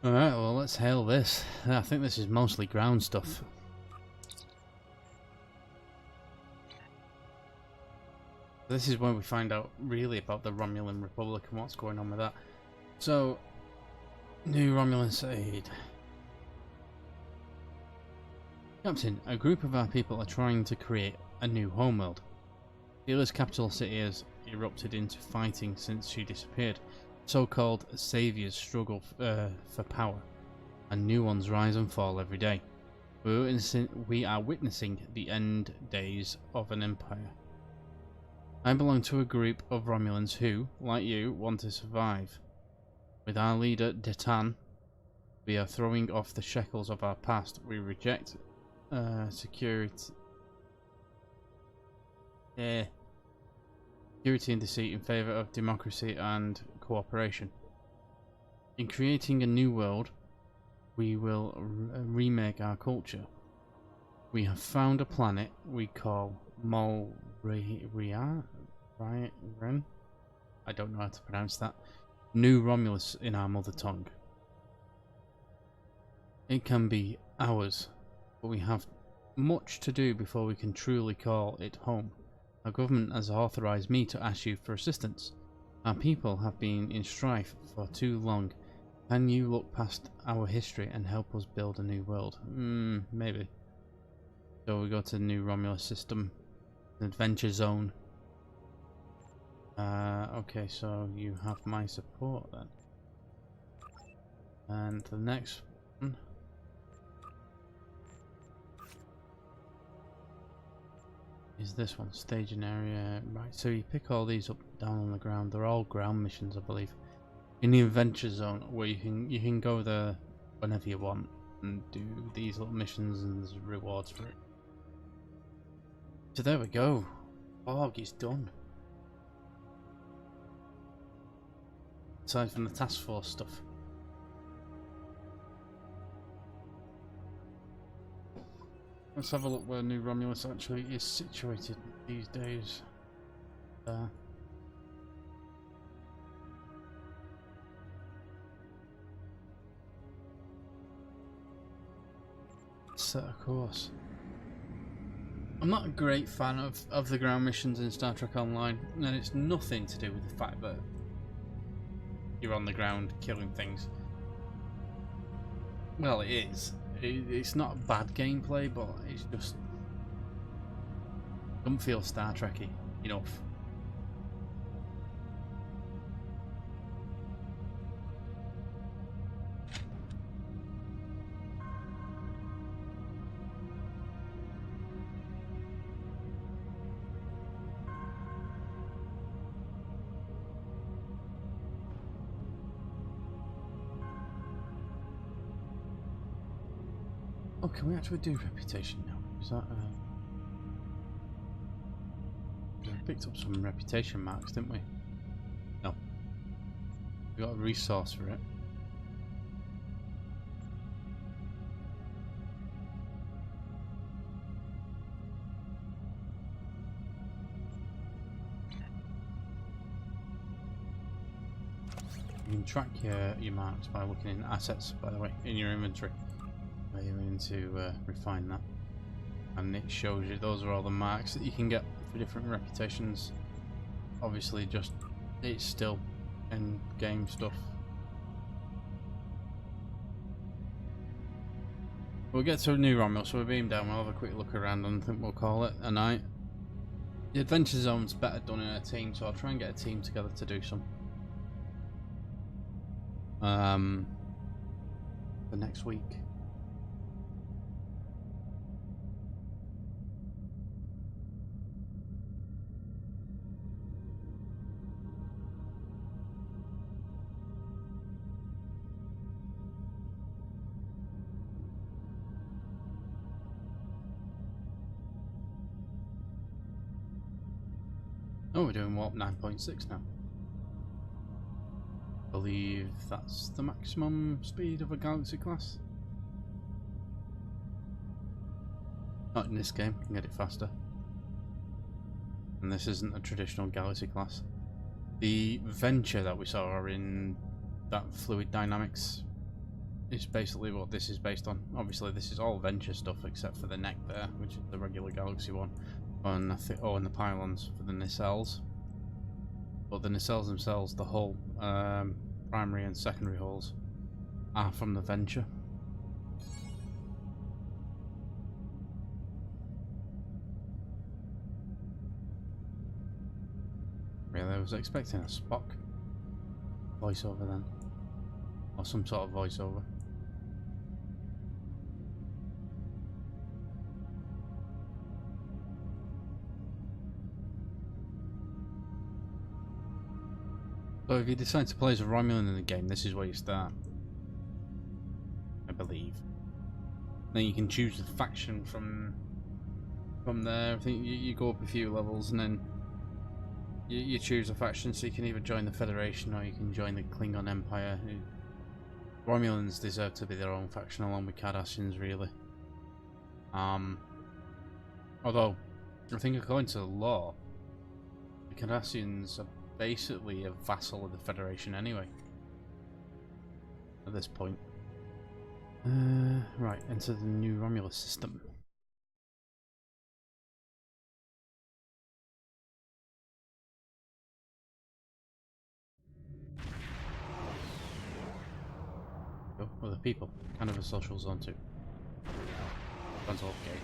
S1: Alright, well let's hail this. I think this is mostly ground stuff. This is where we find out really about the Romulan Republic and what's going on with that. So, new Romulan aid. Captain, a group of our people are trying to create a new homeworld. Dealer's capital city has erupted into fighting since she disappeared. So-called saviors struggle for power, and new ones rise and fall every day. We are witnessing the end days of an empire. I belong to a group of Romulans who, like you, want to survive. With our leader, Detan, we are throwing off the shackles of our past. We reject security and deceit in favour of democracy and cooperation. In creating a new world, we will remake our culture. We have found a planet we call Ren. I don't know how to pronounce that. New Romulus in our mother tongue. It can be ours, but we have much to do before we can truly call it home. Our government has authorized me to ask you for assistance. Our people have been in strife for too long. Can you look past our history and help us build a new world? Maybe. So we go to the new Romulus system. Adventure zone. Okay, so you have my support then. And the next one is this one, staging area. Right, so you pick all these up down on the ground. They're all ground missions, I believe. In the adventure zone, where you can go there whenever you want and do these little missions, and there's rewards for it. So there we go. Borg is done. Aside from the task force stuff. Let's have a look where New Romulus actually is situated these days. Set a course. I'm not a great fan of the ground missions in Star Trek Online, and it's nothing to do with the fact that you're on the ground killing things. Well, it is. It's not bad gameplay, but it's just don't feel Star Trek-y enough. Oh, can we actually do reputation now? Is that we picked up some reputation marks, didn't we? No. We got a resource for it. You can track your marks by looking in assets, by the way, in your inventory. Where you're in to refine that. And it shows you those are all the marks that you can get for different reputations. Obviously, just it's still end game stuff. We'll get to a new Romulo, so we'll beam down, we'll have a quick look around and I think we'll call it a night. The adventure zone's better done in a team, so I'll try and get a team together to do some. For next week. Oh, we're doing warp 9.6 now. I believe that's the maximum speed of a galaxy class. Not in this game, you can get it faster. And this isn't a traditional galaxy class. The Venture that we saw are in that fluid dynamics is basically what this is based on. Obviously this is all Venture stuff except for the neck there, which is the regular galaxy one. And and the pylons for the nacelles. But the nacelles themselves, the hull, primary and secondary hulls, are from the Venture. Really, I was expecting a Spock voiceover then, or some sort of voiceover. So if you decide to play as a Romulan in the game, this is where you start, I believe. Then you can choose the faction from there. I think you go up a few levels and then you choose a faction, so you can either join the Federation or you can join the Klingon Empire. Romulans deserve to be their own faction along with Cardassians, really. Although, I think according to the law, the Cardassians are basically a vassal of the Federation anyway. At this point. Right, enter the new Romulus system. Oh, other people. Kind of a social zone too. Console game.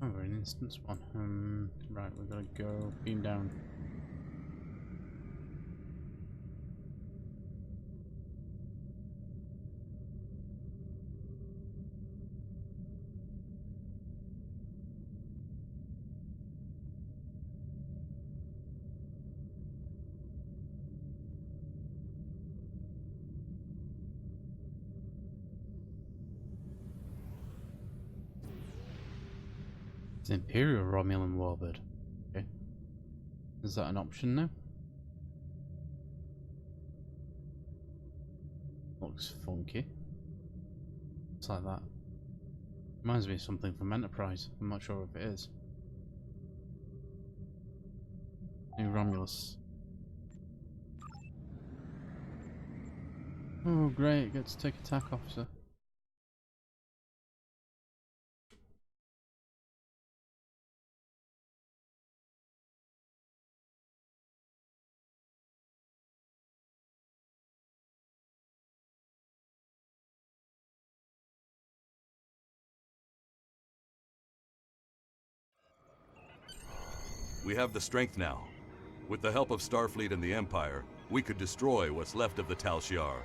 S1: Oh, we're in instance one. Right, we're gonna go beam down. It's Imperial Romulan Warbird. Okay. Is that an option now? Looks funky. It's like that. Reminds me of something from Enterprise. I'm not sure if it is. New Romulus. Oh great, get to take attack officer.
S6: We have the strength now. With the help of Starfleet and the Empire, we could destroy what's left of the Tal Shiar.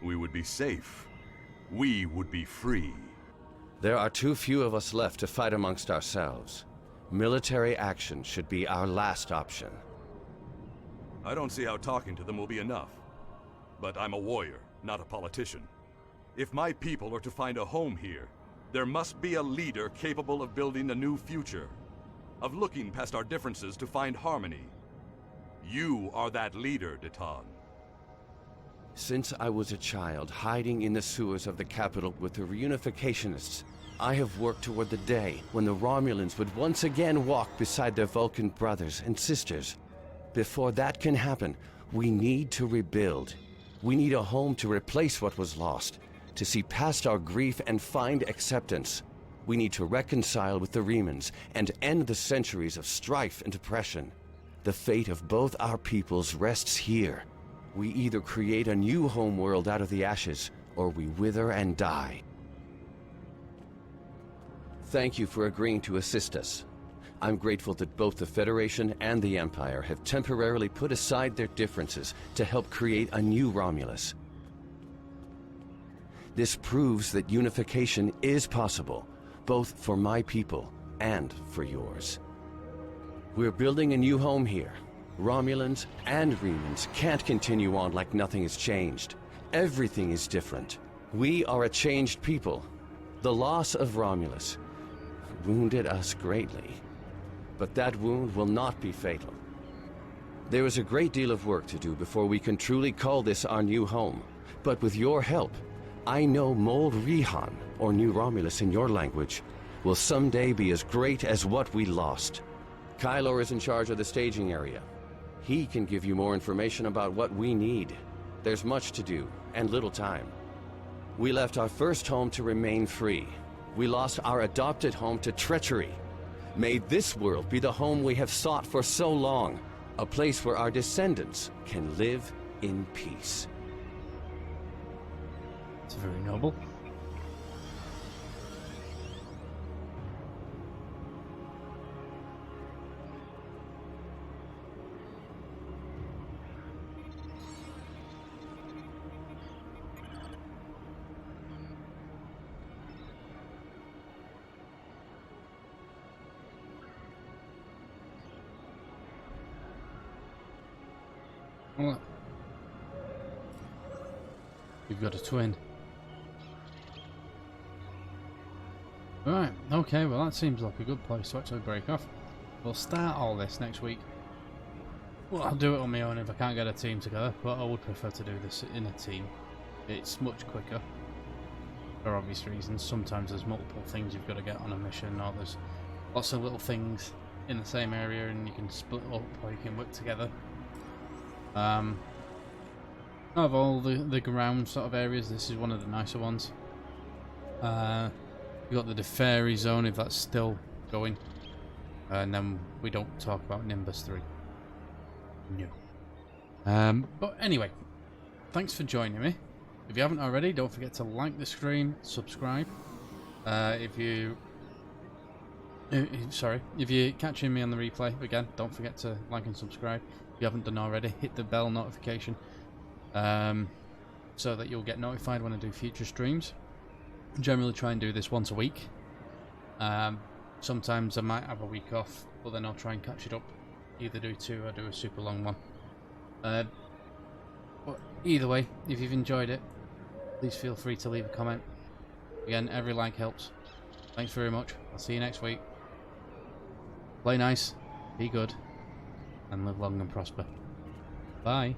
S6: We would be safe. We would be free.
S8: There are too few of us left to fight amongst ourselves. Military action should be our last option.
S6: I don't see how talking to them will be enough. But I'm a warrior, not a politician. If my people are to find a home here, there must be a leader capable of building a new future, of looking past our differences to find harmony. You are that leader, Deton.
S8: Since I was a child hiding in the sewers of the capital with the reunificationists, I have worked toward the day when the Romulans would once again walk beside their Vulcan brothers and sisters. Before that can happen, we need to rebuild. We need a home to replace what was lost, to see past our grief and find acceptance. We need to reconcile with the Remans and end the centuries of strife and oppression. The fate of both our peoples rests here. We either create a new homeworld out of the ashes, or we wither and die. Thank you for agreeing to assist us. I'm grateful that both the Federation and the Empire have temporarily put aside their differences to help create a new Romulus. This proves that unification is possible, both for my people and for yours. We're building a new home here. Romulans and Remans can't continue on like nothing has changed. Everything is different. We are a changed people. The loss of Romulus wounded us greatly. But that wound will not be fatal. There is a great deal of work to do before we can truly call this our new home. But with your help, I know Mold Rihan, or New Romulus in your language, will someday be as great as what we lost. Kylor is in charge of the staging area. He can give you more information about what we need. There's much to do, and little time. We left our first home to remain free. We lost our adopted home to treachery. May this world be the home we have sought for so long, a place where our descendants can live in peace.
S1: It's very noble. Well, you've got a twin. Right, okay, well that seems like a good place to actually break off. We'll start all this next week. Well, I'll do it on my own if I can't get a team together, but I would prefer to do this in a team. It's much quicker, for obvious reasons. Sometimes there's multiple things you've got to get on a mission, or there's lots of little things in the same area and you can split up or you can work together. Of all the ground sort of areas, this is one of the nicer ones. We've got the Deferi zone, if that's still going. And then we don't talk about Nimbus 3. No. But anyway, thanks for joining me. If you haven't already, don't forget to like the stream, subscribe. If you're catching me on the replay, again, don't forget to like and subscribe. If you haven't done already, hit the bell notification so that you'll get notified when I do future streams. I generally try and do this once a week. Sometimes I might have a week off, but then I'll try and catch it up. Either do two or do a super long one. But either way, if you've enjoyed it, please feel free to leave a comment. Again, every like helps. Thanks very much. I'll see you next week. Play nice, be good, and live long and prosper. Bye.